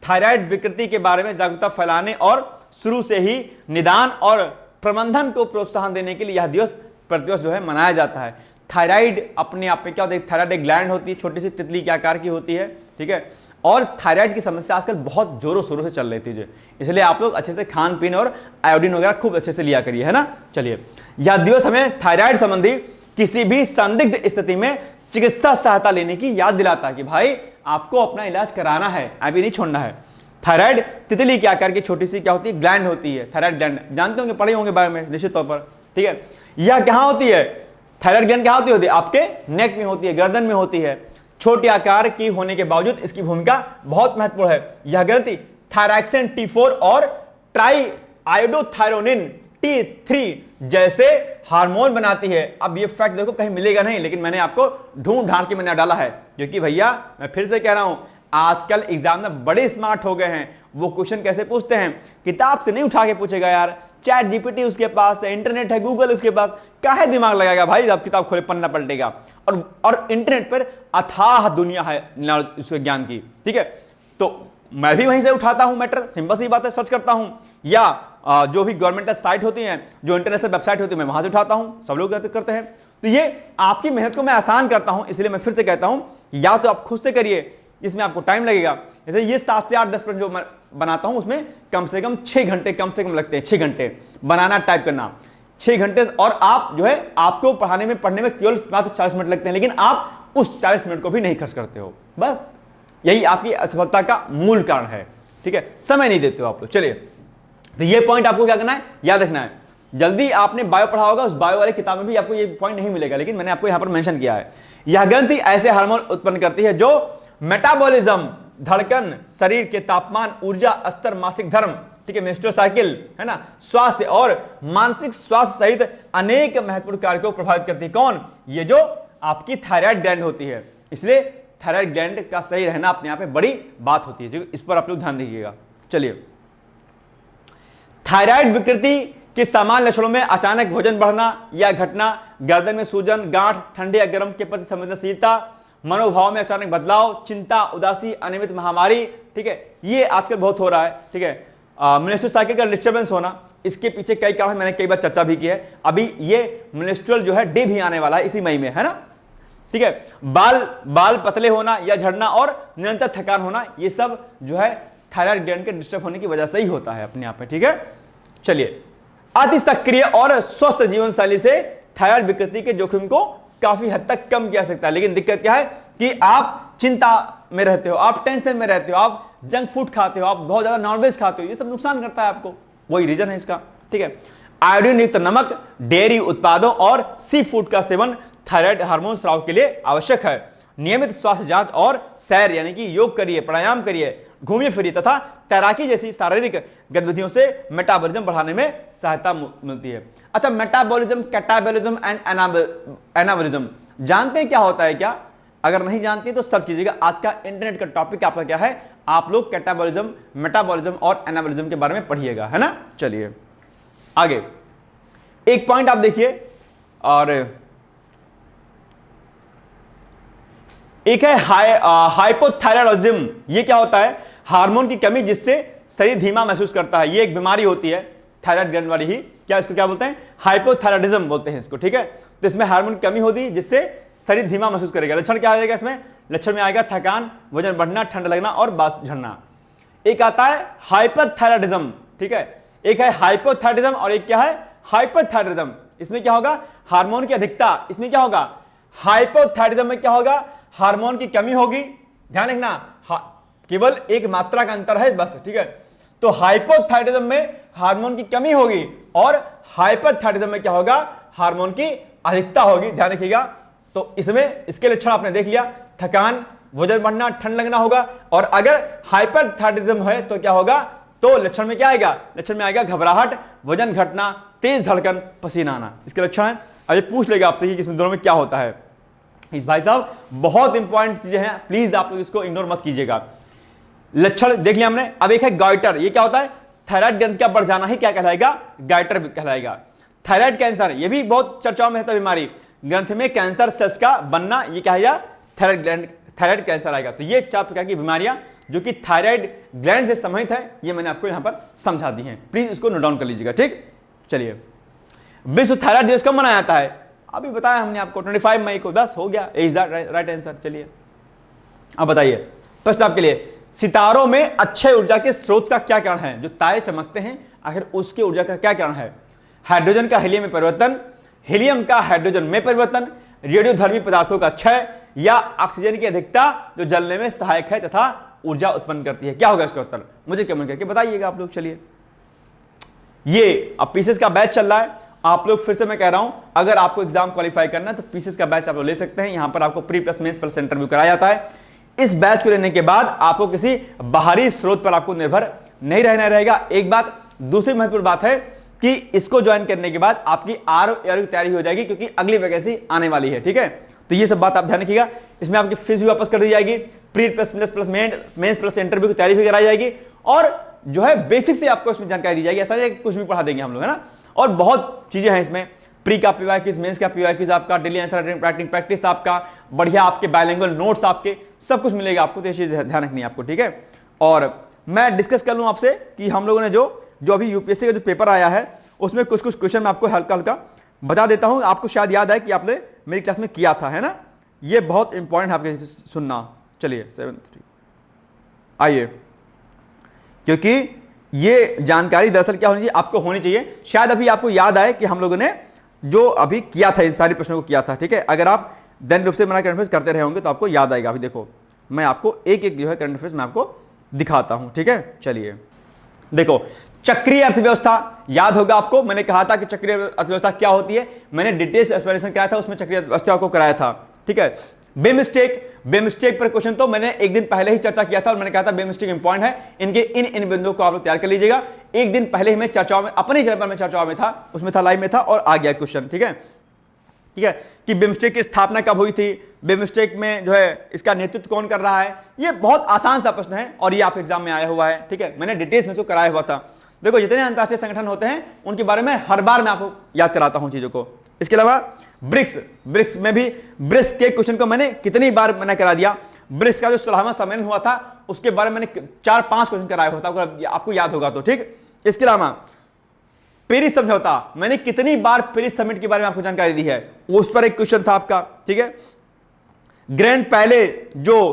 थायराइड विकृति के बारे में जागरूकता फैलाने और शुरू से ही निदान और प्रबंधन को प्रोत्साहन देने के लिए यह दिवस प्रतिवर्ष जो है मनाया जाता है। थायराइड अपने आप में क्या होता है, थायराइड एक ग्लैंड होती है, छोटी सी तितली के आकार की होती है, ठीक है। और थायराइड की समस्या आजकल बहुत जोरों शोरों से चल रही थी, इसलिए आप लोग अच्छे से खान पीन और आयोडीन वगैरह खूब अच्छे से लिया करिए, है ना। चलिए, यह दिवस हमें थायराइड संबंधी किसी भी संदिग्ध स्थिति में चिकित्सा सहायता लेने की याद दिलाता है कि भाई आपको अपना इलाज कराना है, अभी नहीं छोड़ना है। थायराइड तितली के आकार की छोटी सी क्या होती है, ग्लैंड होती है, थायराइड ग्लैंड, जानते होंगे, पढ़े होंगे बारे में निश्चित तौर पर, ठीक है। यह कहां होती है, थायराइड ग्लैंड कहां होती है, आपके नेक में होती है, गर्दन में होती है। छोटे आकार की होने के बावजूद इसकी भूमिका बहुत महत्वपूर्ण है। यह ग्रंथि थायरॉक्सिन T4 और ट्राई आयोडोथायरोनिन T3 जैसे हार्मोन बनाती है। अब ये फैक्ट देखो कहीं मिलेगा नहीं, लेकिन मैंने आपको ढूंढ ढांड के मैंने डाला है, क्योंकि भैया मैं फिर से कह रहा हूं, आजकल एग्जाम में बड़े स्मार्ट हो गए हैं। वो क्वेश्चन कैसे पूछते हैं, किताब से नहीं उठा के पूछेगा यार, चैट जीपीटी उसके पास है, इंटरनेट है, गूगल उसके पास, काहे दिमाग लगाएगा भाई, आप किताब खोले पन्ना पलटेगा। और इंटरनेट पर अथाह दुनिया है इसके ज्ञान की, ठीक है। तो मैं भी वहीं से उठाता हूं मैटर, सिंपल सी बात है, सर्च करता हूं, या जो भी गवर्नमेंटल साइट होती हैं, जो इंटरनेशनल वेबसाइट होती है, मैं वहां से उठाता हूं, सब लोग करते हैं। तो ये आपकी मेहनत को मैं आसान करता हूं, इसलिए मैं फिर से कहता हूं, या तो आप खुद से करिए, इसमें आपको टाइम लगेगा। जैसे ये 7 से 8 10 प्रश्न जो मैं बनाता हूं, उसमें कम से कम 6 घंटे कम से कम लगते हैं, 6 घंटे बनाना, टाइप करना 6 घंटे। और आप जो है, आपको पढ़ने में केवल मात्र 40 मिनट लगते हैं, लेकिन आप उस 40 मिनट को भी नहीं खर्च करते हो। बस यही आपकी असफलता का मूल कारण है, ठीक है, समय नहीं देते हो आप लोग। चलिए, तो ये पॉइंट आपको क्या करना है, याद रखना है। जल्दी आपने बायो पढ़ा होगा, उस बायो वाले किताब में भी आपको ये पॉइंट नहीं मिलेगा, लेकिन मैंने आपको यहां पर मेंशन किया है। यह ग्रंथि ऐसे हार्मोन उत्पन्न करती है जो मेटाबॉलिज्म, धड़कन, शरीर के तापमान, ऊर्जा स्तर, मासिक धर्म, ठीक है, मेंस्ट्रुअल साइकिल, है ना, स्वास्थ्य और मानसिक स्वास्थ्य सहित अनेक महत्वपूर्ण कार्यों को प्रभावित करती है। कौन? ये जो आपकी थायराइड ग्लैंड होती है। इसलिए थायराइड ग्लैंड का सही रहना अपने आप में बड़ी बात होती है, इस पर आप लोग ध्यान दीजिएगा। चलिए, थायराइड विकृति के सामान्य लक्षणों में अचानक वजन बढ़ना या घटना, गर्दन में सूजन, गांठ, ठंडे या गर्म के प्रति संवेदनशीलता, मनोभाव में अचानक बदलाव, चिंता, उदासी, अनियमित महामारी, ठीक है, ये आजकल बहुत हो रहा है, ठीक है। मेंस्ट्रुअल साइकिल का डिस्टर्बेंस होना, इसके पीछे कई कारण, मैंने कई बार चर्चा भी की है। अभी ये मेंस्ट्रुअल जो है डे भी आने वाला है इसी मई में, है ना, ठीक है। बाल पतले होना या झड़ना और निरंतर थकान होना, ये सब जो है थायराइड ग्लैंड के डिस्टर्ब होने की वजह से ही होता है अपने आप में, ठीक है। चलिए, अति सक्रिय और स्वस्थ जीवन शैली से थायराइड विकृति के जोखिम को काफी हद तक कम किया जा सकता है। लेकिन दिक्कत क्या है कि आप चिंता में रहते हो, आप टेंशन में रहते हो, आप जंक फूड खाते हो, आप बहुत ज्यादा नॉनवेज खाते हो, ये सब नुकसान करता है आपको, वही रीजन है इसका, ठीक है। आयोडीन युक्त नमक, डेयरी उत्पादों और सी फूड का सेवन थायराइड हार्मोन स्राव के लिए आवश्यक है। नियमित स्वास्थ्य जांच और सैर यानी कि योग करिए, प्राणायाम करिए, घूमिए फिरिए तथा तैराकी जैसी शारीरिक गतिविधियों से मेटाबॉलिज्म बढ़ाने में सहायता मिलती है। अच्छा, मेटाबॉलिज्म, कैटाबॉलिज्म एंड एनाबॉलिज्म जानते हैं क्या होता है क्या? अगर नहीं जानते तो सर्च कीजिएगा। आज का इंटरनेट का टॉपिक आपका क्या है, आप लोग कैटाबॉलिज्म, मेटाबॉलिज्म और एनाबॉलिज्म के बारे में पढ़िएगा, है ना। चलिए आगे, एक पॉइंट आप देखिए, और एक है हाइपोथायरायडिज्म। ये क्या होता है? हार्मोन की कमी जिससे शरीर धीमा महसूस करता है। ये एक बीमारी होती है थायराइड ग्लैंड वाली ही, क्या इसको क्या बोलते हैं? हाइपोथायरायडिज्म बोलते हैं इसको, ठीक है। तो इसमें हार्मोन की कमी होती है जिससे शरीर धीमा महसूस करेगा। लक्षण क्या आएगा इसमें? लक्षण में आएगा थकान, वजन बढ़ना, ठंड लगना और बांस झड़ना। एक आता है हाइपरथायरायडिज्म, ठीक है। एक है हाइपोथायरायडिज्म और एक क्या है? हाइपरथायरायडिज्म। इसमें क्या होगा? हार्मोन की अधिकता। इसमें क्या होगा? हाइपोथायरायडिज्म में क्या होगा? हार्मोन की कमी होगी। ध्यान रखना, केवल एक मात्रा का अंतर है बस, ठीक है। तो हाइपोथायरायडिज्म में हार्मोन की कमी होगी और हाइपरथायरायडिज्म में क्या होगा? हार्मोन की अधिकता होगी। ध्यान रखिएगा। तो इसमें इसके लक्षण आपने देख लिया, थकान, वजन बढ़ना, ठंड लगना होगा। और अगर हाइपरथायरायडिज्म है तो क्या होगा? तो लक्षण में क्या आएगा? लक्षण में आएगा घबराहट, वजन घटना, तेज धड़कन, पसीना आना। इसके लक्षण है। अब ये पूछ लेगा आपसे कि इसमें दोनों में क्या होता है। इस भाई साहब बहुत इंपॉर्टेंट चीजें हैं, प्लीज आप लोग इसको इग्नोर मत कीजिएगा। लक्षण देख लिया हमने। अब एक है गाइटर। ये क्या होता है? थायराइड ग्रंथि का बढ़ जाना ही क्या कहलाएगा? गाइटर कहलाएगा। थायराइड कैंसर, ये भी बहुत चर्चाओं में है बीमारी। ग्रंथि में कैंसर सेल्स का बनना, ये क्या है? थायराइड कैंसर आएगा। तो ये 4 प्रकार की बीमारियां जो कि थायराइड ग्लैंड से संबंधित है, ये मैंने आपको यहां पर समझा दी हैं। प्लीज इसको नोट डाउन कर लीजिएगा, ठीक। चलिए, विश्व थायराइड दिवस कब मनाया जाता है? अभी बताया हमने आपको, 25 मई को। बस हो गया, इज दैट राइट आंसर। चलिए अब बताइए प्रश्न आपके लिए, सितारों में अक्षय ऊर्जा के स्रोत का क्या कारण है? जो तारे चमकते हैं आखिर उसके ऊर्जा का क्या कारण है? हाइड्रोजन का हीलियम में परिवर्तन, हीलियम का हाइड्रोजन में परिवर्तन, रेडियोधर्मी पदार्थों का क्षय, या ऑक्सीजन की अधिकता जो जलने में सहायक है तथा ऊर्जा उत्पन्न करती है। क्या होगा इसका उत्तर? मुझे कमेंट करके बताइएगा आप लोग। चलिए, ये अब पीसीएस का बैच चल रहा है। आप लोग फिर से मैं कह रहा हूं, अगर आपको एग्जाम क्वालिफाई करना है तो पीसीएस का बैच आप लोग ले सकते हैं। यहां पर आपको pre plus mains plus interview कराया जाता है। इस बैच को लेने के बाद आपको किसी बाहरी स्रोत पर आपको निर्भर नहीं रहना रहेगा। एक बात। दूसरी महत्वपूर्ण बात है कि इसको ज्वाइन करने के बाद आपकी आरओ की तैयारी हो जाएगी, क्योंकि अगली वैकेंसी आने वाली है, ठीक है। तो ये सब बात आप ध्यान रखिएगा। इसमें आपकी फीस भी वापस कर दी जाएगी, pre plus plus mains plus interview की तैयारी भी कराई जाएगी, और जो है बेसिक से आपको इसमें जानकारी दी जाएगी। ऐसा नहीं कुछ भी पढ़ा देंगे हम लोग, है ना। और बहुत चीजें हैं इसमें, प्री का पीवाई क्विज, मेंस का पीवाई क्विज आपका, डेली आंसर राइटिंग प्रैक्टिस आपका, बढ़िया आपके बाइलिंगुअल नोट्स आपके, सब कुछ मिलेगा आपको। तो ये चीज ध्यान रखनी है आपको, ठीक है। और मैं डिस्कस कर लूं आपसे कि हम लोगों ने जो अभी यूपीएससी का जो पेपर आया है उसमें कुछ कुछ क्वेश्चन मैं आपको हल्का हल्का बता देता हूं। आपको शायद याद है कि आपने मेरी क्लास में किया था, है ना। ये बहुत इंपॉर्टेंट है आपके सुनना। चलिए 7 आइए, क्योंकि ये जानकारी दरअसल क्या होनी चाहिए, आपको होनी चाहिए। शायद अभी आपको याद आए कि हम लोगों ने जो अभी किया था, इन सारे प्रश्नों को किया था, ठीक है। अगर आप दैन रूप से मेरा करंट अफेयर्स करते रहे होंगे तो आपको याद आएगा। अभी देखो मैं आपको एक एक जो है करंट अफेयर्स मैं आपको दिखाता हूं, ठीक है। चलिए देखो, चक्रीय अर्थव्यवस्था याद होगा आपको। मैंने कहा था कि चक्रीय अर्थव्यवस्था क्या होती है, मैंने डिटेल्स एक्सप्लेनेशन कराया था, उसमें चक्रीय अर्थव्यवस्था को कराया था, ठीक है। बेमिस्टेक पर क्वेश्चन तो मैंने एक दिन पहले ही चर्चा किया था और मैंने कहा था बेमिस्टेक इंपॉर्टेंट है, इनके इन बिंदुओं को आप लोग तैयार कर लीजिएगा। एक दिन पहले ही मैं चर्चाओं में, अपने चैनल पर मैं चर्चाओं में था, उसमें था, लाइव में था, और आ गया क्वेश्चन, ठीक है। ठीक है, कि बिम्स्टेक की स्थापना कब हुई थी, बिम्स्टेक में जो है इसका नेतृत्व कौन कर रहा है। ये बहुत आसान सा प्रश्न है और ये आप एग्जाम में आया हुआ है, ठीक है। मैंने डिटेल्स में इसको कराया हुआ था। देखो जितने अंतरराष्ट्रीय संगठन होते हैं उनके बारे में हर बार मैं आपको याद कराता हूं चीजों को। इसके अलावा ब्रिक्स में भी, ब्रिक्स के क्वेश्चन को मैंने कितनी बार मैंने करा दिया। ब्रिक्स का जो 16वां सम्मेलन हुआ था उसके बारे में मैंने 4-5 क्वेश्चन कराया होता, आपको याद होगा तो, ठीक। इसके अलावा पेरिस समझौता, मैंने कितनी बार पेरिस समिट के बारे में आपको जानकारी दी है, उस पर एक क्वेश्चन था आपका, ठीक है। ग्रैंड पहले जो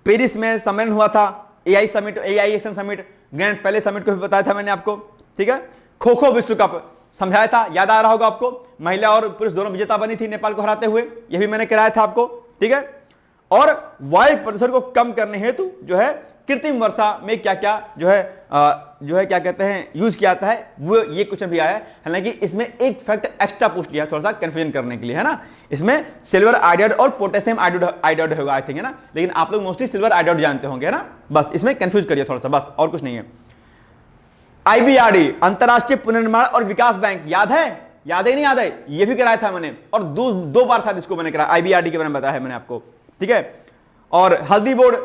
पेरिस में सम्मेलन हुआ था, AISN समिट, ग्रैंड पहले समिट को भी बताया था मैंने आपको, ठीक है। खो खो विश्व कप समझाया था, याद आ रहा होगा आपको, महिला और पुरुष दोनों विजेता बनी थी नेपाल को हराते हुए, यह भी मैंने कराया था आपको, ठीक है। और वायु प्रदूषण को कम करने हेतु जो है कृत्रिम वर्षा में क्या क्या जो है क्या कहते हैं यूज किया जाता है, वो ये क्वेश्चन भी आया है। हालांकि इसमें एक फैक्ट एक्स्ट्रा पूछ लिया थोड़ा सा कंफ्यूजन करने के लिए, है ना। इसमें सिल्वर आयोडाइड और पोटेशियम आयोडाइड होगा आई थिंक, है ना, लेकिन आप लोग मोस्टली सिल्वर आयोडाइड जानते होंगे, है ना। बस इसमें कंफ्यूज करिए थोड़ा सा, बस और कुछ नहीं है। IBRD अंतरराष्ट्रीय पुनर्निर्माण और विकास बैंक, याद है नहीं याद है, ये भी कराया था मैंने, और दो बार शायद इसको मैंने कराया, IBRD के बारे में बताया है मैंने आपको, ठीक है। और हल्दी बोर्ड,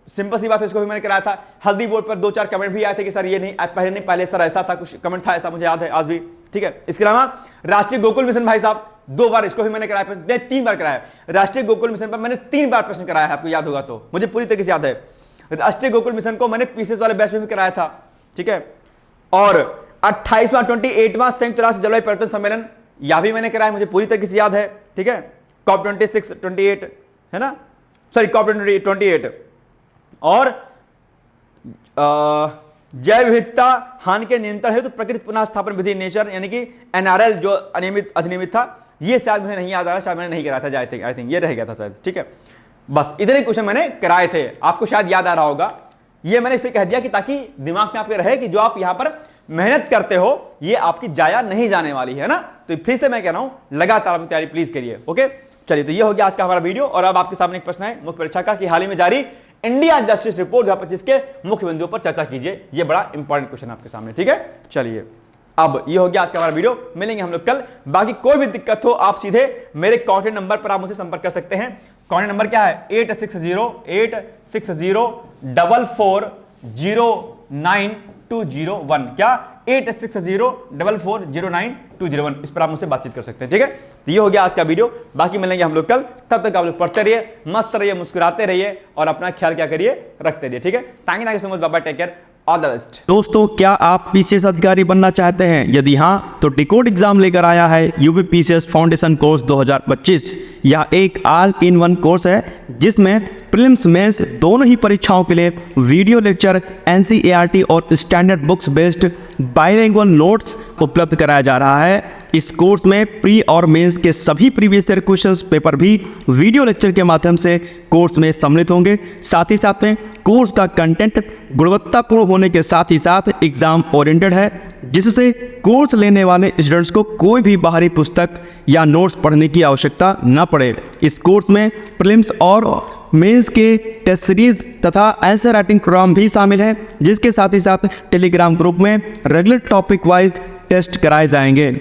सिंपल सी बात है, इसको भी मैंने कराया था। हल्दी बोर्ड पर 2-4 कमेंट भी आए थे कि सर ये नहीं, पहले सर ऐसा था, कुछ कमेंट था ऐसा, मुझे याद है आज भी, ठीक है। इसके अलावा राष्ट्रीय गोकुल मिशन, भाई साहब 2 बार, इसको भी मैंने कराया, 3 बार कराया। राष्ट्रीय गोकुल मिशन पर मैंने 3 बार प्रश्न कराया है, आपको याद होगा तो, मुझे पूरी तरीके से याद है। राष्ट्रीय गोकुल मिशन को मैंने पीसीएस वाले बैच में भी कराया था, ठीक है। और 28वां 28वां संयुक्त राष्ट्र जलवायु परिवर्तन सम्मेलन, यह भी मैंने कराया, मुझे पूरी तरीके से याद है, ठीक है। COP 26, 28 है ना, सॉरी COP 28। और जैव विविधता हानि के नियंत्रण हेतु प्रकृति पुनः स्थापन विधि नेचर, यानी कि NRL जो अधिनियमित था, ये शायद मुझे नहीं याद आ रहा, शायद मैंने नहीं कराया था, आई थिंक ये रह गया था शायद, ठीक है। बस इतने क्वेश्चन मैंने कराए थे, आपको शायद याद आ रहा होगा। ये मैंने इसलिए कह दिया कि ताकि दिमाग में आपके रहे कि जो आप यहां पर मेहनत करते हो ये आपकी जाया नहीं जाने वाली है ना। तो फिर से मैं कह रहा हूं लगातार अपनी तैयारी प्लीज करिए, ओके। चलिए तो ये हो गया आज का हमारा वीडियो, और अब आपके सामने एक प्रश्न है मुख्य परीक्षा का कि हाल ही में जारी इंडिया जस्टिस रिपोर्ट 2025 के मुख्य बिंदुओं पर चर्चा कीजिए। ये बड़ा इंपॉर्टेंट क्वेश्चन आपके सामने, ठीक है। चलिए अब ये हो गया आज का हमारा वीडियो, मिलेंगे हम लोग कल। बाकी कोई भी दिक्कत हो आप सीधे मेरे कॉन्टैक्ट नंबर पर आप मुझसे संपर्क कर सकते हैं। कॉन्टैक्ट नंबर क्या है, 86086044092201, क्या 860844092201, इस पर आप मुझसे बातचीत कर सकते हैं, ठीक है। तो ये हो गया आज का वीडियो, बाकी मिलेंगे हम लोग कल। तब तक आप लोग पढ़ते रहिए, मस्त रहिए, मुस्कुराते रहिए और अपना ख्याल क्या करिए, रखते रहिए, ठीक है। Thank you so much, bye bye, take care, all the best. दोस्तों क्या आप पीसीएस अधिकारी बनना चाहते हैं? यदि हाँ तो डिकोड एग्जाम लेकर आया है यूपी पीसीएस फाउंडेशन कोर्स 2025। यह एक ऑल इन वन कोर्स है जिसमें प्रीलिम्स मेंस दोनों ही परीक्षाओं के लिए वीडियो लेक्चर, एनसीईआरटी और standard books based bilingual notes उपलब्ध कराया जा रहा है। इस कोर्स में प्री और मेंस के सभी प्रीवियस ईयर क्वेश्चंस पेपर भी वीडियो लेक्चर के माध्यम से कोर्स में सम्मिलित होंगे। साथ ही साथ में कोर्स का कंटेंट गुणवत्तापूर्ण होने के साथ ही साथ एग्जाम ओरिएंटेड है, जिससे कोर्स लेने वाले स्टूडेंट्स को कोई भी बाहरी पुस्तक या नोट्स पढ़ने की आवश्यकता न पड़े। इस कोर्स में प्रीलिम्स और मेंस के टेस्ट सीरीज तथा आंसर राइटिंग प्रोग्राम भी शामिल है, जिसके साथ ही साथ टेलीग्राम ग्रुप में रेगुलर टॉपिक वाइज टेस्ट कराए जाएंगे।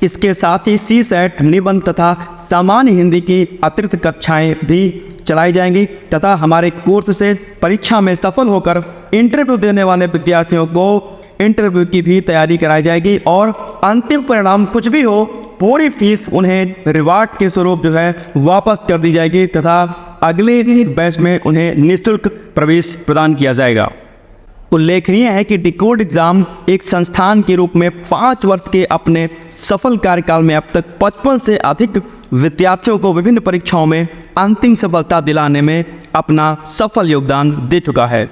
इसके साथ ही CSET, निबंध तथा सामान्य हिंदी की अतिरिक्त कक्षाएं भी चलाई जाएंगी तथा हमारे कोर्स से परीक्षा में सफल होकर इंटरव्यू देने वाले विद्यार्थियों को इंटरव्यू की भी तैयारी कराई जाएगी और अंतिम परिणाम कुछ भी हो पूरी फीस उन्हें रिवार्ड के स्वरूप जो है वापस कर दी जाएगी तथा अगले बैच में उन्हें निःशुल्क प्रवेश प्रदान किया जाएगा। उल्लेखनीय है कि डिकोड एग्जाम एक संस्थान के रूप में 5 वर्ष के अपने सफल कार्यकाल में अब तक 55 से अधिक विद्यार्थियों को विभिन्न परीक्षाओं में अंतिम सफलता दिलाने में अपना सफल योगदान दे चुका है।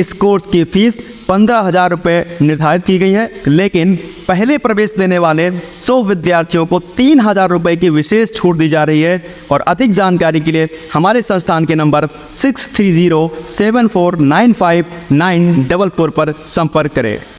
इस कोर्स की फीस 15,000 रुपये निर्धारित की गई है, लेकिन पहले प्रवेश लेने वाले 100 विद्यार्थियों को 3,000 रुपये की विशेष छूट दी जा रही है। और अधिक जानकारी के लिए हमारे संस्थान के नंबर 6307495944 पर संपर्क करें।